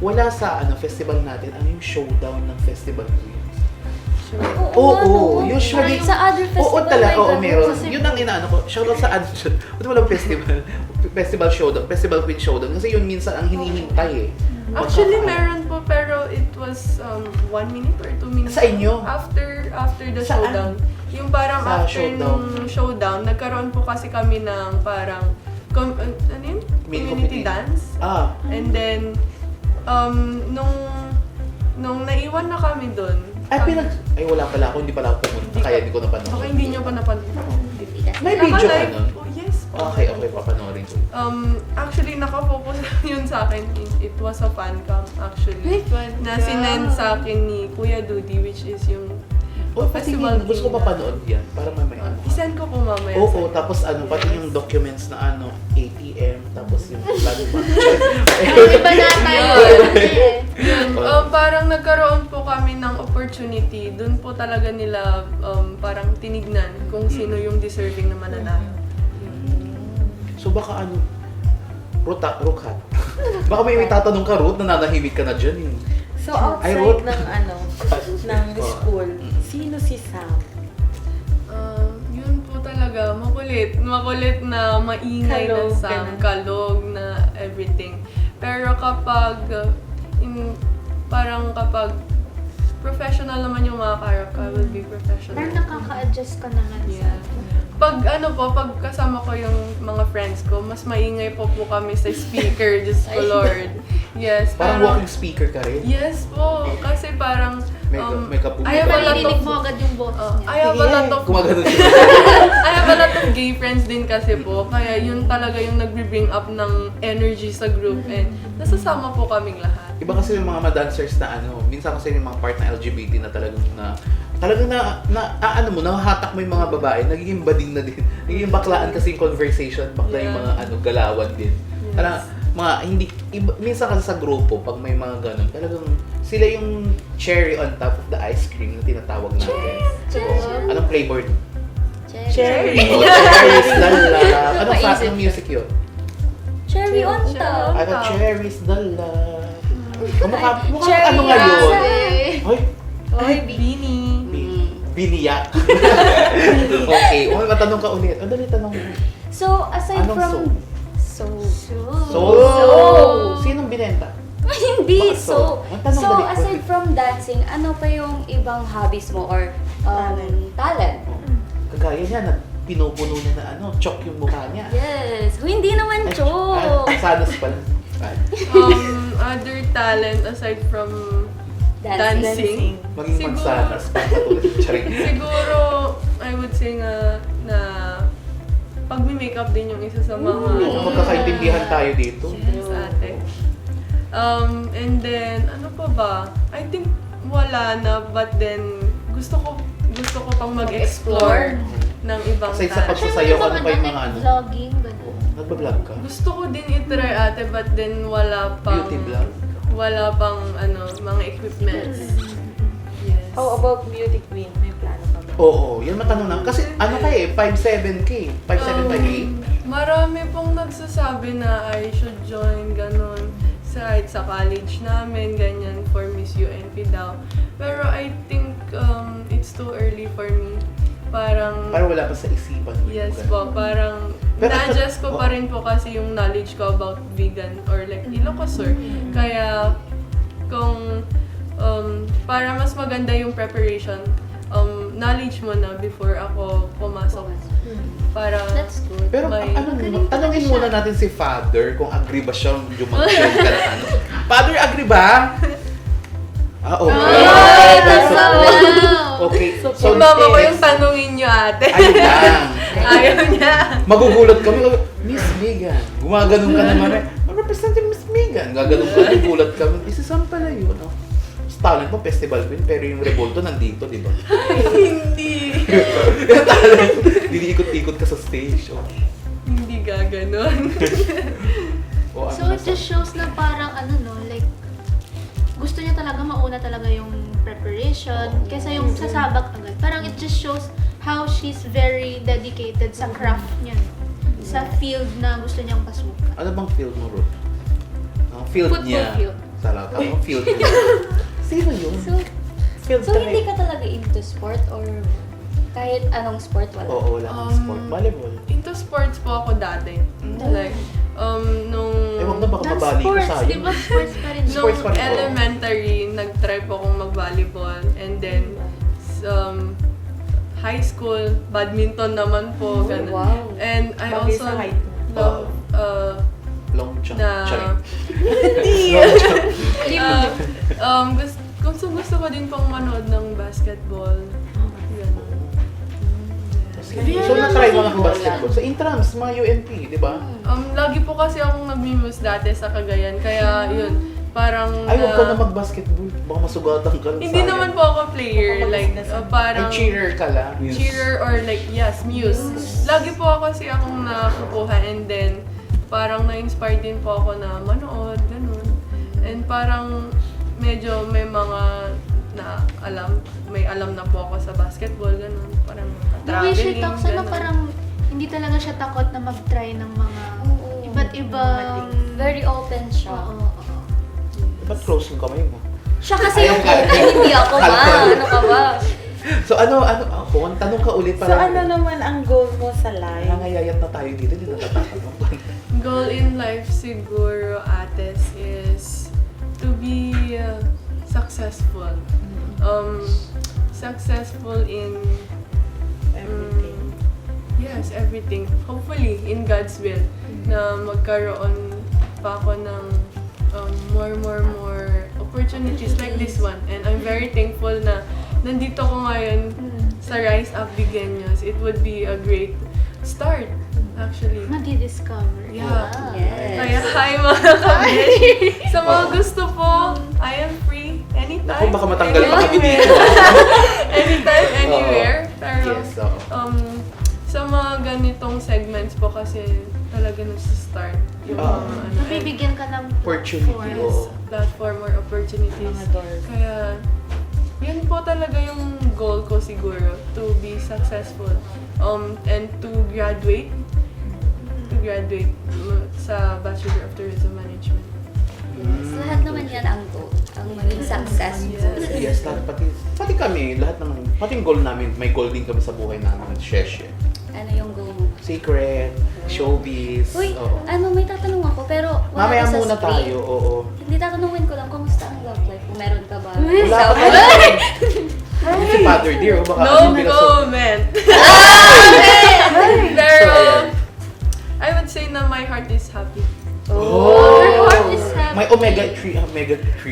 wala sa festival natin, ano yung showdown ng Festival Queens? Oo, usually. Sa other festival, Oo talaga, oo, may meron. Kasi- Yun ang inaano ko. Shoutout sa ba't walang festival? Festival showdown, Festival Queen showdown. Kasi yun minsan ang hinihintay eh. Actually, meron po, pero it was 1 minute or 2 minutes. Sa inyo? After the Saan? showdown. Yung parang Sa after showdown. nung showdown, nagkaroon po kasi kami ng parang, ano yun? Community dance. And then, nung naiwan na kami doon. Ay, wala pala ako, hindi pala ako pumunta, kaya hindi ko napanood. Baka hindi nyo pa napanood. May video ka Naka-live nun? po, yes. Okay, papanoorin ko. Actually, nakafocus yun sa akin. It was a fan cam, actually. Na sinend sa akin ni Kuya Dudi, which is yung Festival gusto ko mapanood yan, para mamaya. isend ko po mamaya. Oo, sa'yo. tapos pati yung documents na ATM, tapos yung lalo pa. Iba na tayo. Yun, parang nagkaroon po kami ng opportunity. Doon po talaga nila parang tinignan kung sino yung deserving na mananalo. So baka Rukat. Baka may tatanong ka, Ruth, nananahimik ka na dyan eh. So Ay, outside Ruth. ng school, sino si Sam? Yun po talaga, makulit. Makulit na maingay na Kalog, sang, ganun. kalog na everything. Pero kapag, parang kapag professional naman yung mga character, will be professional. Parang nakaka-adjust ka naman Yeah. Pag pag kasama ko yung mga friends ko, mas maingay po kami sa speaker, just ko Lord. Yes, Parang pero- walking speaker ka rin. Yes po, kasi parang May kapulit. I have a lot Maririnig of- mo agad yung boses niya. I have a lot of Gumagano siya. I have a lot of gay friends din kasi po, kaya yun talaga yung nagbe-bring up ng energy sa group and nasasama po kaming lahat. Iba kasi yung mga madancers na minsan kasi yung mga part na LGBT na talagang nahahatak mo yung mga babae, nagiging bading na din. Nagiging baklaan kasi yung conversation, bakla yung mga galawan din. Yes. Parang minsan kasi sa grupo, pag may mga ganun, talagang sila yung cherry on top of the ice cream na tinatawag natin. Anong flavor nun? Cherry. Oh, cherries, lala. Anong Napaisip ng music yun? Cherry on top. Ano, cherries, lala. Mukhang Cherry ano nga yun? on Ay, Beanie. biniyak. Okay, matanong ka ulit. Ang dali tanong. So, aside Anong from... soul? Soul. So, sinong binenta? Hindi, Bakit so... Ang tanong So, dali ko. aside from dancing, ano pa yung ibang hobbies mo or talent? Kagaya niya, pinupuno niya na chok yung mukha niya. Yes. Hindi naman Ay, joke. sanos pala. Other talent aside from dancing. Maging Siguro- magsanas. Pagpatuloy. Charing. Siguro, I would say nga na pag-makeup din yung isa sa mga Magkakaintindihan tayo dito. Yes, ate. And then, ano pa ba? I think wala na, but then gusto ko pang mag-explore ng ibang Kasi sa talent. pagsasayaw, ano pa yung mga Vlogging, gano'n. Nagbablog ka? Gusto ko din i-try ate, but then wala pang Beauty vlog? wala pang mga equipments. Yes. How about beauty queen? May plano ka ba? Oo, yan matanong na. Kasi 5'7" ka eh. 5'7", 5'8". Marami pong nagsasabi na I should join ganon sa college namin, ganyan, for Miss UNP daw. Pero I think it's too early for me. Parang Wala pa sa isipan mo. yes po, parang Pero- na-adjust ko pa rin po kasi yung knowledge ko about vegan or like Ilocosur. Kaya kung para mas maganda yung preparation, knowledge mo na before ako pumasok. Para That's good. Pero tanongin muna natin si Father kung agree ba siya yung mag-join ka na Father, agree ba? Okay. Ay, That's so wow. cool. Okay. So, Yung mama ko next. yung tanungin nyo ate. Ayun lang. Ayaw niya. Magugulat kami. Miss Megan. Gumaganon ka naman eh. Representing Miss Megan. Gaganon ka. Magugulat kami. Isasam pala yun. Oh. Sa talent mo, festival queen. Pero yung Revolto nandito, di ba? Hindi. Yung talent. Diniikot-ikot ka sa stage. Oh. Hindi gaganon. Oh, So it just shows na parang like gusto niya talaga mauna talaga yung preparation kaysa yung sasabak agad. Parang it just shows how she's very dedicated sa craft niya. Sa field na gusto niyang pasukan. Ano bang field mo, Ruth? Ang field Football niya. field. Salat. Ang field niya. Sino yun? So, Field so trip. hindi ka talaga into sport or kahit anong sport wala? Oo, wala kang sport. Volleyball. Into sports po ako dati. Like, nung... Ewan na baka mabali ko sports, sa'yo. di ba sports pa rin? Nung Sports pa rin po. elementary, nag-try po akong mag-volleyball. And then, high school, badminton naman po. Ganun. Wow. And I Bagay also sa height mo. love Long jump. na... Charing. Hindi! Long jump. gusto ko din pong manood ng basketball. Ganun. So, na-try mo ng basketball. Sa intrams, mga UNP, di ba? Lagi po kasi akong nag-muse dati sa Cagayan. Kaya yun, parang... Ay, huwag ka na mag-basketball. Baka masugatan ka. Hindi naman po ako player. Like, Ay, parang... cheerer ka lang. Cheerer or like, yes, muse. Lagi po ako kasi akong nakukuha and then parang na-inspire din po ako na manood, ganun. And parang medyo may mga may alam na po ako sa basketball, ganun. Parang The way she traveling, talks, ganun. parang hindi talaga siya takot na mag-try ng mga iba't ibang... Very open siya. Oo. Ba't close yung kamay mo? Siya kasi Ayaw yung ka. open, hindi ako ma. Ano ka ba? So, ako, tanong ka ulit So para... ano naman ang goal mo sa life? Nangayayat na tayo dito, hindi natatakot. Goal in life siguro, Ates, is to be successful. Successful in Everything. yes, everything. Hopefully, in God's will, na magkaroon pa ako ng more opportunities like this one. And I'm very thankful na nandito ko ngayon sa Rise Up Bigueños. It would be a great start, actually. Madi-discover. Yeah. Yes. Kaya hi mga kabeshi! Sa mga gusto po, I am free anytime. Ako, baka matanggal pa kami dito. Anytime, anywhere. Pero, Yes, oo. sa mga ganitong segments po kasi talaga nasa-start yung Oo. mga Nabibigyan ka ng Opportunity. platform. Oo. platform or opportunities. Mga doors. Kaya, yun po talaga yung goal ko siguro, to be successful. And to graduate sa Bachelor of Tourism Management. Yes, lahat naman yan ang goal. Ang maging successful. Yes, lahat, pati kami, pati yung goal namin, may goal din kami sa buhay namin, sheshe. Ano yung goal mo? Secret, showbiz, Uy, oo. may tatanong ako pero wala Mamaya ko sa muna script. tayo, oo. Hindi tatanungin ko lang, kumusta ang love life? Kung meron ka ba? Wala Sa- pa tayo. Si Father Dear, o baka No hindi ka so... comment! So, Pero, ayan. I would say na my heart is happy. Oh! Her heart is happy. May omega-3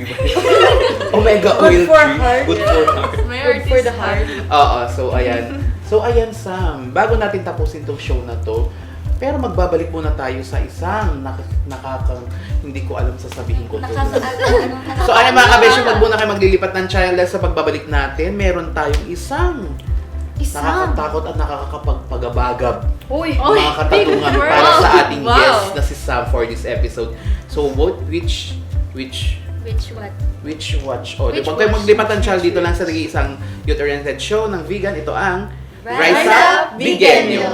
ba? Omega oil for tree. heart. Good for heart. My heart for is the heart. happy. Oo, so ayan. So ayan Sam, bago natin tapusin tong show na to, pero magbabalik muna tayo sa isang hindi ko alam sasabihin ko to. So ayan mga kabesyo, wag muna kayo maglilipat ng channel dahil sa pagbabalik natin, meron tayong isang nakakatakot at nakakapagpagabagab Uy! mga katanungan big para world. sa ating Wow. guest na si Sam for this episode. So which Which what? watch? O, Which huwag kayong watch? maglipat ng channel dito lang sa isang youth-oriented show ng vegan. Ito ang Rise Up Up Bigueño. Bigueño.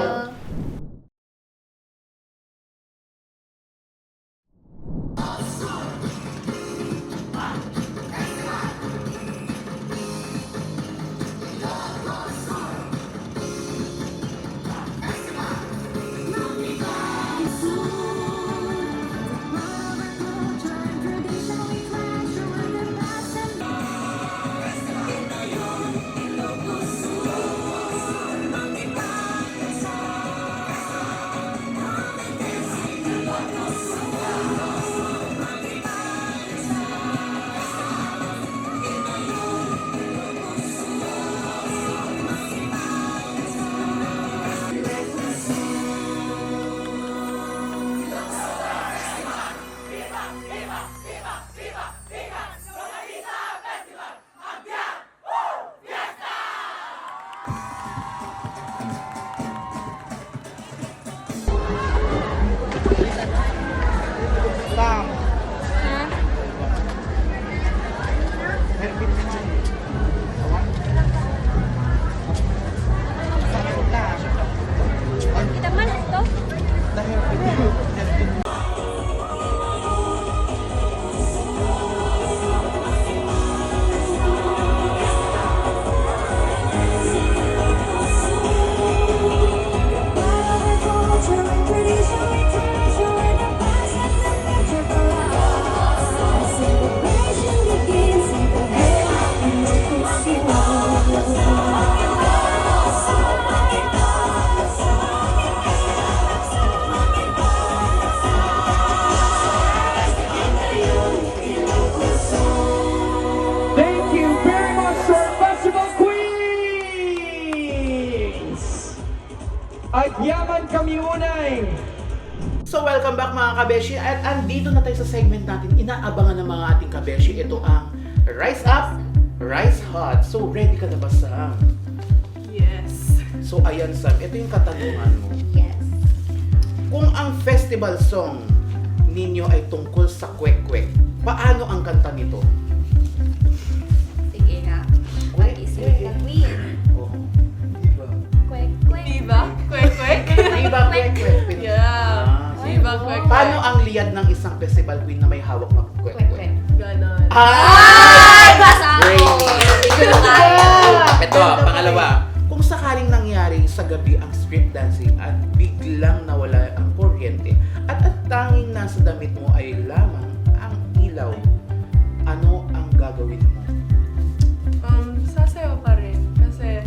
at yaman kami unay. So welcome back mga kabeshi at andito na tayo sa segment natin inaabangan ng mga ating kabeshi. Ito ang Rise Up, Rise Hot. So ready ka na ba, Sam? Yes. So ayan Sam, ito yung katanungan mo. Yes. Kung ang festival song ninyo ay tungkol sa kwek-kwek, paano ang kanta nito? Sige nga. Mag-isip ka, Queen. Oh. Kwek, kwek. Diba? Kwek-kwek? Diba kwek-kwek? Yeah. Diba kwek-kwek? Paano ang liad ng isang festival queen na may hawak na Kwek, kwek-kwek? kwek. Ganon. Ay! Basa ako! Brainy. Hindi ko kaya. Ito, pangalawa. Kung sakaling nangyari sa gabi ang street dancing at biglang nawala ang kuryente at tanging nasa damit mo ay lamang ang ilaw, ano ang gagawin mo? Sasayaw pa rin. Kasi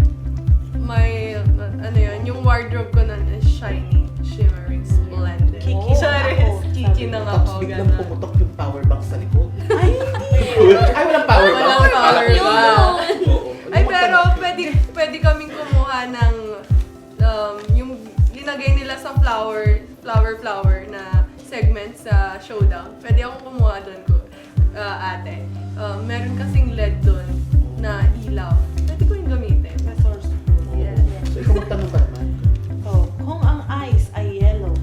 may, ano yun, yung wardrobe ko nun is shiny, shimmering, splendid. Kiki Sorry, ako, kiki sabi na ko. nga Tapos ako. biglang Ganon. pumutok yung power bank sa likod. Ay, hindi. Ay, walang power bank. Walang power Alam ko bank. yun. Oo. Ay, pero pwede kaming kumuha ng, yung linagay nila sa flower na segment sa showdown. Pwede akong kumuha doon ko, ate. Meron kasing LED doon na ilaw. Pwede ko yung gamitin. Resourceful. Yes. So, ikaw magtanong ka naman. Oh, kung ang ice ay yellow,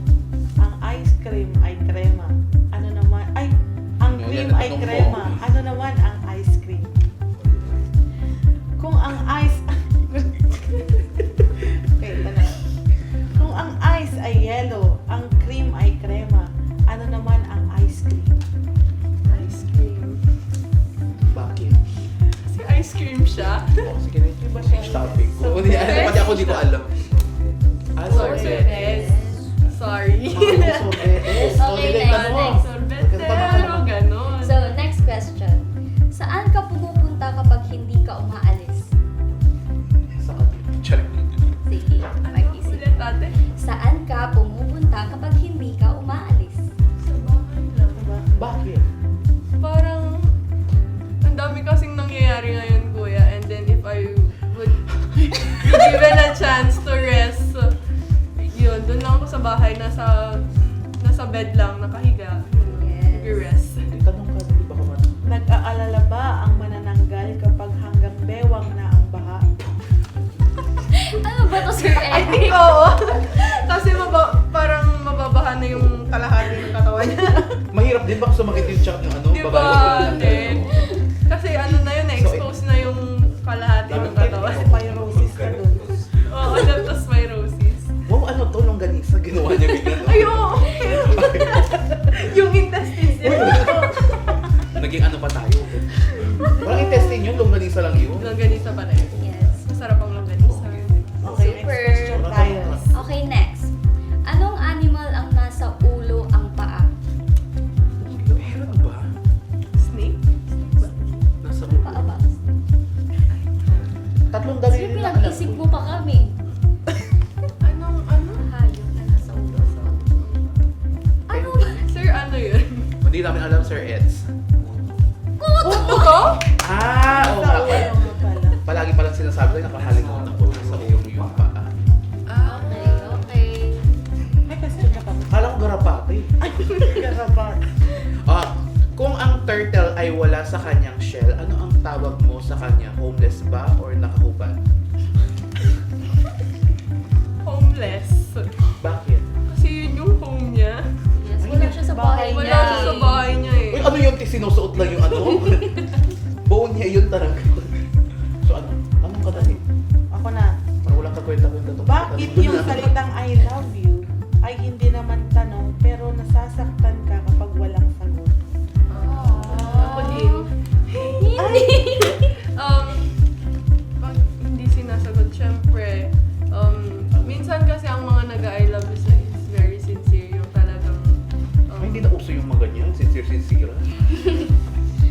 ang ice cream ay krema, ano naman, ay, ang Yan, cream yan, ay tanong mo. krema, ano naman ang ice cream? Kung ang ice, okay, tanong. Kung ang ice ay yellow, ang cream ay krema, ano naman ang ice cream? Ice cream. Bakit? Kasi ice cream siya. Oh, sige na. Diba change topic ko? Hindi, pati ako di ko alam. Ah, Sorbetes. Sorry. Sorbetes. Okay, next, next. Sorbetero, ganon. So, next question. Saan ka pumupunta kapag hindi ka umaalis? Sa kapit. Charing. Sige, Ano mag-isip. ulit, ate? Saan ka pumupunta kapag hindi ka umaalis? Sa bahay lang. Diba? Bakit? Parang, ang dami kasing nangyayari ngayon, kuya. And then, if I would be given a chance to rest, yun, doon lang ako sa bahay, nasa bed lang, nakahiga. Yes. Nag-rest. Tanong ka, di ba ka man? Nag-aalala ba ang manananggal kapag hanggang bewang na ang baha? Ano ba to, Sir I Ed? think oo. Kasi parang mababahan na yung kalahati ng katawan niya. Mahirap din ba sumakit yung chat ng ano? Di ba, babae? ate? Kasi ano na yun, na-expose na yung kalahati ng katawan. Pyrosis ka dun. Oo, leptospirosis. Wow, ano to? Longganisa. Ginawa niya bigla. Ay, oo. Yung intestines niya. Naging ano pa tayo? Walang intestine yun. Longganisa lang yun. Longganisa pa rin. Yes. Masarap ang longganisa. Okay, Super. next question tayo. Okay, next. Anong animal ang nasa ulo ang paa? Meron ba? Snake? Nasa Paa ba? Tatlong Sir, daliri na alam pinag-isip ko. mo pa kami. Anong, ano? Hayop na nasa ulo. Ano ba? Sir, ano yun? Hindi namin alam, Sir Eds. Kuto? Ah, oo Sa nga ulo pala. nga pala. Palagi palang sinasabi ko, nakakalimutan ko sa ulo yung paa. Ah, Okay, okay. May question ka pa ba? Kala ko garapate. Garapat. Ah, kung ang turtle ay wala sa kanyang shell, ano ang tawag mo sa kanya? Homeless ba or nakahubad? homeless. Bakit? Kasi yun yung home niya. Yes, wala siya sa bahay Wala niya. siya sa bahay niya eh. Uy, ano yung sinusuot lang yung ano? Bone niya yun talaga. So ano? Anong kadali? Ako na. Parang walang kakwenta-kwenta to. Bakit yung salitang I love you ay hindi naman tanong pero nasasaktan ka kapag walang sagot? Ako din. Pag hindi sinasagot, syempre, minsan kasi ang mga nag-I love you is very sincere, yung talagang, Ay, hindi na uso yung mga ganyan. Sincere.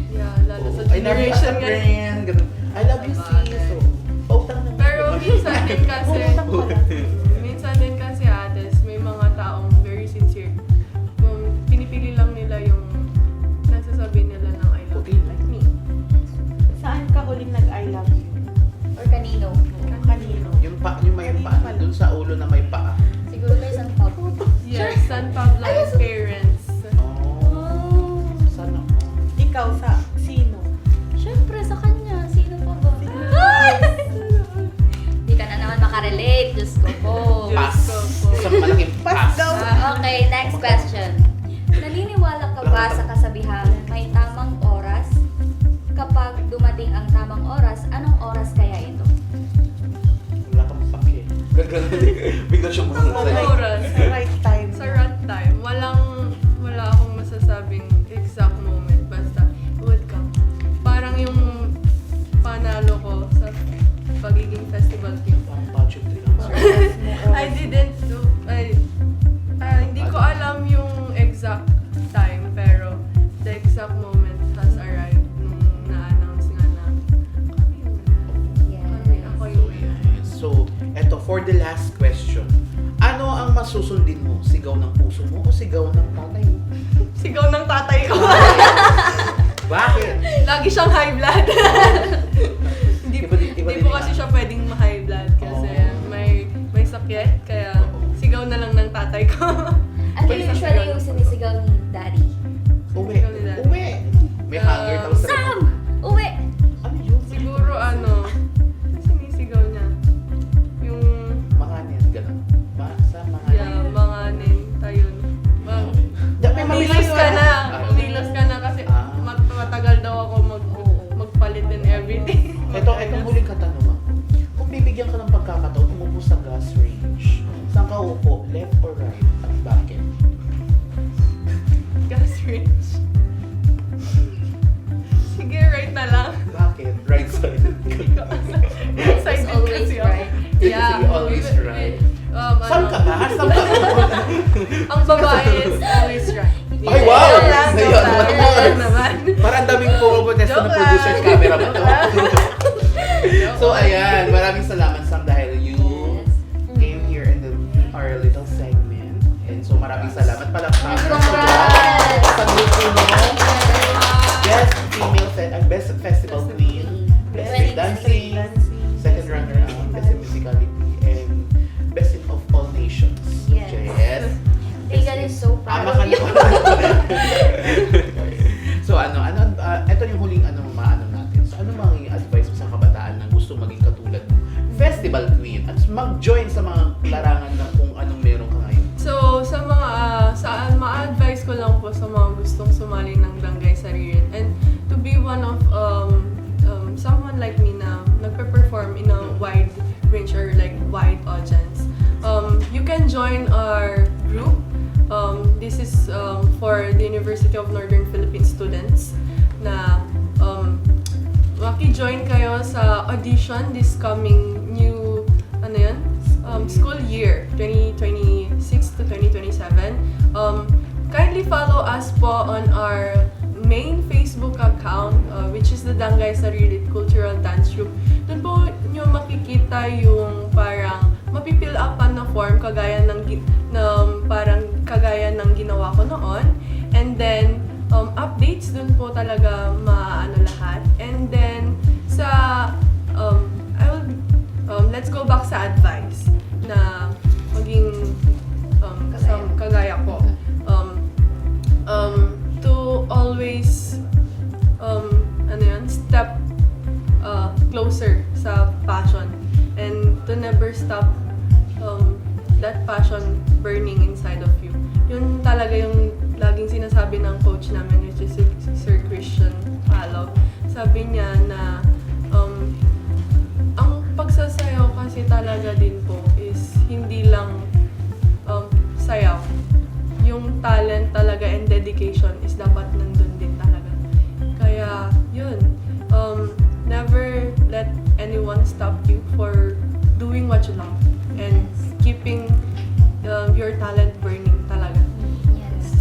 yeah, lalo sa I love you as a generation ngayon. friend. Ganun. I love you sis. So, pautang naman. Pero minsan din kasi, Utang pala. minsan din kasi ates, may mga taong very sincere. Kung pinipili lang nila yung nasasabi nila ng I love you, like me. Saan ka huling nag-I love you? Or kanino? Kanino? Yung may paa, dun sa ulo na may paa. pass. Diyos ko po. Isang malaking pass. Okay, next question. Naniniwala ka ba sa kasabihang may tamang oras? Kapag dumating ang tamang oras, anong oras kaya ito? Wala kang pake. Bigla siyang Tamang bumulay. oras. Sa right time. Sa rat time, wala akong masasabing exact moment. Basta, it would come. Parang yung panalo ko sa pagiging festival queen. Parang pageantry lang. I didn't do, hindi ko alam yung exact time, pero the exact moment has arrived nung na-announce nga na kami yung ako yung So, eto, for the last question. Ano ang masusundin mo? Sigaw ng puso mo o sigaw ng tatay mo? sigaw ng tatay ko. Bakit? Lagi siyang high blood. Hindi Iba din po yung kasi ano. siya pwedeng ma-high blood kasi Oh. may sakit, kaya sigaw na lang ng tatay ko. Ano usually yung sinisigaw ni Daddy? Uwi. Uwi. May hunger daw sa Sam! Uwi! Ano yun? Siguro sinisigaw niya. Yung Manganin, gano'n. Sa mga... mga tayon. May Umilos ka na. Ah. Umilos ka na kasi Ah. matagal daw ako magpalit and everything. Itong huling katanungan. Kung bibigyan ka ng pagkakataon, umupo sa gas range, saan ka upo? Left or right? At bakit? Gas range. Sige, right na lang. Bakit? Right side. Excited always kasi ako. right. Sige, always right. Saan ka ba? Saan ka ba? Ang babae is always right. Ay, wow! Joke lang, Ayun, joke lang. naman. Joke naman. Parang daming pumupunta ng Joke producer lang. camera mo to. So, ayan. Maraming salamat, Sam, dahil you came here in our little segment. And so, maraming salamat. Palakpakan. Congrats! Sa grupo mo. Best Female Best Festival Queen. Best Twenty Dancing. Second runner-up. Best in Musicality. And Best in of All Nations. Yes. Yes. Tegan is so proud Ama ka of you. naman. So ito yung huling maano natin. So ano mga advice mo sa kabataan na gusto maging katulad mo? Festival Queen at mag-join sa mga larangan ng kung anong meron ka ngayon. So, ma-advise ko lang po sa mga gustong sumali ng Danggay Saririn and to be one of someone like me na nagpe-perform in a wide range or like wide audience. You can join our group. This is for the University of Northern Philippines students na maki-join kayo sa audition this coming new school year 2026 to 2027. Kindly follow us po on our main Facebook account which is the Danggay Saririt Cultural Dance Group. Doon po nyo makikita yung parang mapipill upan na form kagaya ng ginawa ko noon. And then updates dun po talaga maano lahat. And then let's go back sa advice na maging kagaya ko. To always step closer sa passion and to never stop that passion burning inside of you. Yun talaga yung laging sinasabi ng coach namin, which is Sir Christian Palov. Sabi niya na ang pagsasayaw kasi talaga din po is hindi lang sayaw. Yung talent talaga and dedication is dapat nandun din talaga. Kaya yun, never let anyone stop you for doing what you love and keeping your talent burning talaga. Yes.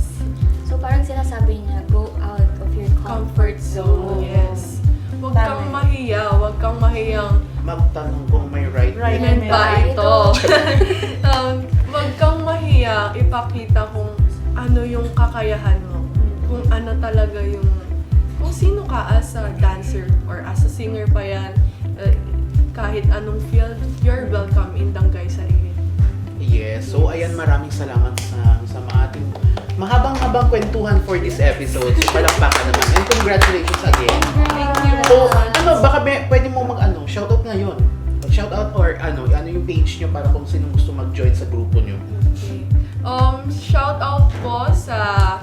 So parang sinasabi niya, go out of your comfort zone. Yes. Huwag kang mahiya, huwag kang mahiyang Magtanong kung may right Ilan name. ba ito? Huwag kang mahiya, ipakita kung ano yung kakayahan mo. Kung ano talaga yung, kung sino ka as a dancer or as a singer pa yan, kahit anong field, you're welcome in Danggay Saririn. Yes. So ayan, maraming salamat sa ating mahabang-habang kwentuhan for this episode. So palakpakan naman. And congratulations again. Thank you. So, baka pwede mo shoutout ngayon. shout out or ano yung page nyo para kung sino gusto mag-join sa grupo nyo. Okay. Shout out po sa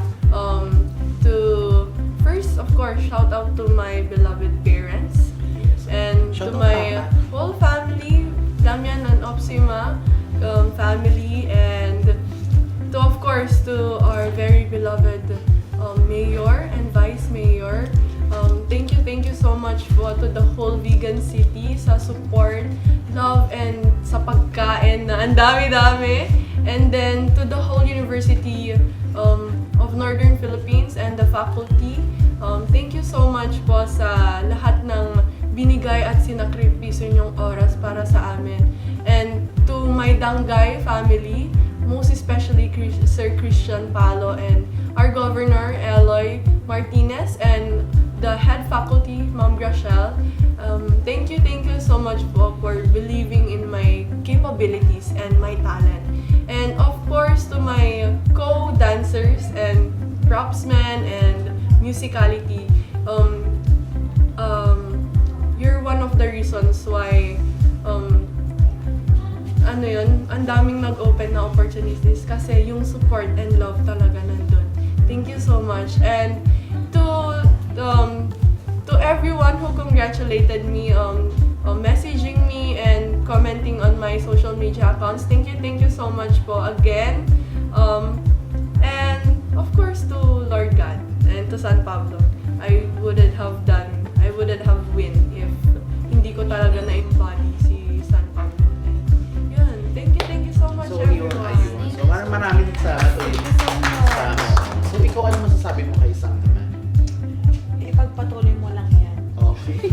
to first of course shout out to my beloved parents and Shout to out, my Papa. whole family, Damian and Opsima family, and to of course to our very beloved mayor and vice mayor. Thank you so much po to the whole Vegan City sa support, love, and sa pagkain na ang dami-dami. And then to the whole University of Northern Philippines and the faculty, thank you so much po sa lahat ng binigay at sinakripisyo niyong oras para sa amin. And to my Dangay family, most especially Sir Christian Palo and our Governor Eloy Martinez and the head faculty, Ma'am Grachel. Thank you so much po for believing in my capabilities and my talent. And of course, to my co-dancers and propsmen and musicality, you're one of the reasons why ang daming nag-open na opportunities kasi yung support and love talaga nandun. Thank you so much. And to everyone who congratulated me, messaging me and commenting on my social media accounts, thank you so much po again. And of course to Lord God and to San Pablo. I wouldn't have win if hindi ko talaga na-embody si San Pablo. And yun, thank you so much So everyone. ayun. So maraming salamat ulit. So ikaw ano masasabi mo kay Sam naman? Ipagpatuloy mo lang yan. Okay.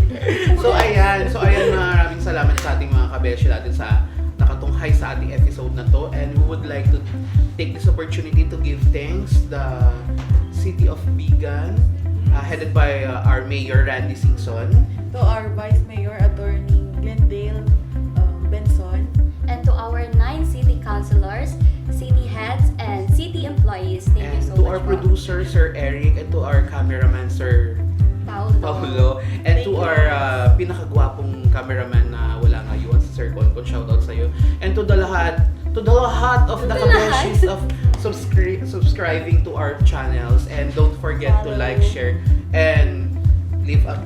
So ayan, maraming salamat sa ating mga kabeshi natin sa nakatunghay sa ating episode na to, and we would like to take this opportunity to give thanks the City of Vigan, headed by our Mayor Randy Singson, To our Vice Mayor, Attorney Glendale Benson. And to our 9 city councilors, city heads, and city employees, thank you and so to much our po. producer Sir Eric, and to our cameraman Sir Paulo, and to our pinakagwapong cameraman na wala ngayon, si Sir Concon, shoutout sa iyo. And to the lahat of the kabeshis of subscribing to our channels, and don't forget to like, share, and leave a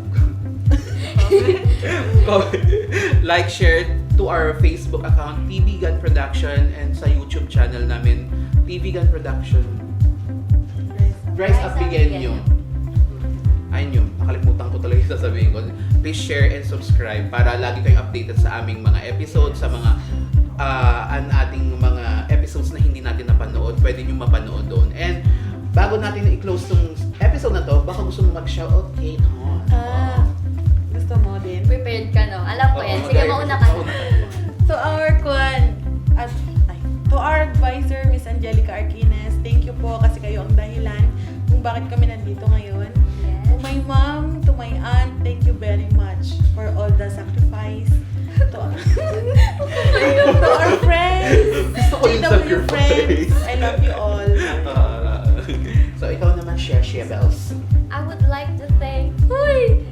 like, share to our Facebook account, TV Gun Production, and sa YouTube channel namin, TV Gun Production. Rise Up Bigenyo. Ayun yun, nakalimutan ko talaga yung sasabihin ko. Please share and subscribe para lagi kayong updated sa aming mga episodes, sa mga ating mga episodes na hindi natin napanood, pwede nyo mapanood doon. And bago natin i-close tong episode na to, baka gusto mo mag-shoutout kay Hon. Gusto mo din? Prepared ka, no? Alam ko yan. Sige, mauna ka. To our advisor, Miss Angelica Arquines, thank you po kasi kayo ang dahilan kung bakit kami nandito ngayon. Yes. To my mom, to my aunt, thank you very much for all the sacrifice. To our friends, Gusto ko yung JW friends, sacrifice. I love you all. So ikaw naman, share Bells. I would like to thank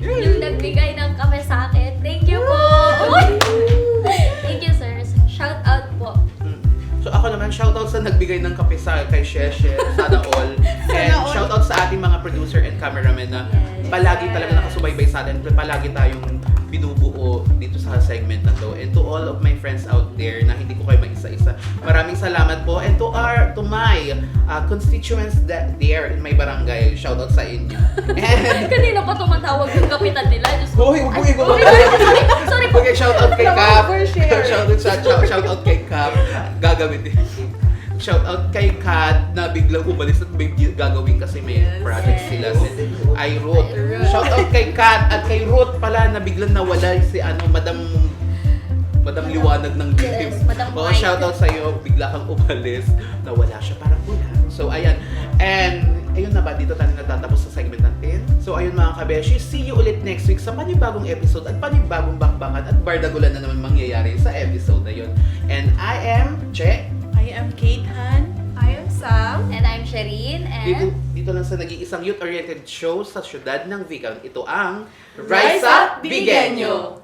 yung nagbigay ng kape sa akin. Thank you po! Thank you, sir. Shout out po. So ako naman, shoutout sa nagbigay ng kape sa kay Sheshe, sana all. And all. shoutout sa ating mga producer and cameraman na Yes. palagi talaga nakasubaybay sa atin. Palagi tayong binubuo dito sa segment na to. And to all of my friends out there na hindi ko kayo mag-isa-isa, maraming salamat po. And to my constituents that there in my barangay, shoutout sa inyo. And Kanina pa tumatawag yung kapitan nila. Diyos ko. Hoy, Ay, sorry po. okay, shoutout kay Cap. Overshare. Shoutout kay Cap. Gagawin din. Shoutout kay Kat na biglang umalis at may gagawin kasi may Yes. project sila. Ay, Ruth. Shoutout kay Kat at kay Ruth pala na biglang nawala si Madam Liwanag ng Dilim. Yes, Madam Oo, White. shoutout sa iyo. Bigla kang umalis. Nawala siya parang wala. So, ayan. And, ayun na ba, dito tayo natatapos sa segment natin. So, ayun mga kabeshi, see you ulit next week sa panibagong episode at panibagong bakbakan at bardagulan na naman mangyayari sa episode na yun. And I am Che. I am Kate Han. I am Sam. And I'm Shireen. And Dito lang sa nag-iisang youth-oriented show sa syudad ng Vigan. Ito ang Rise Up Bigenyo!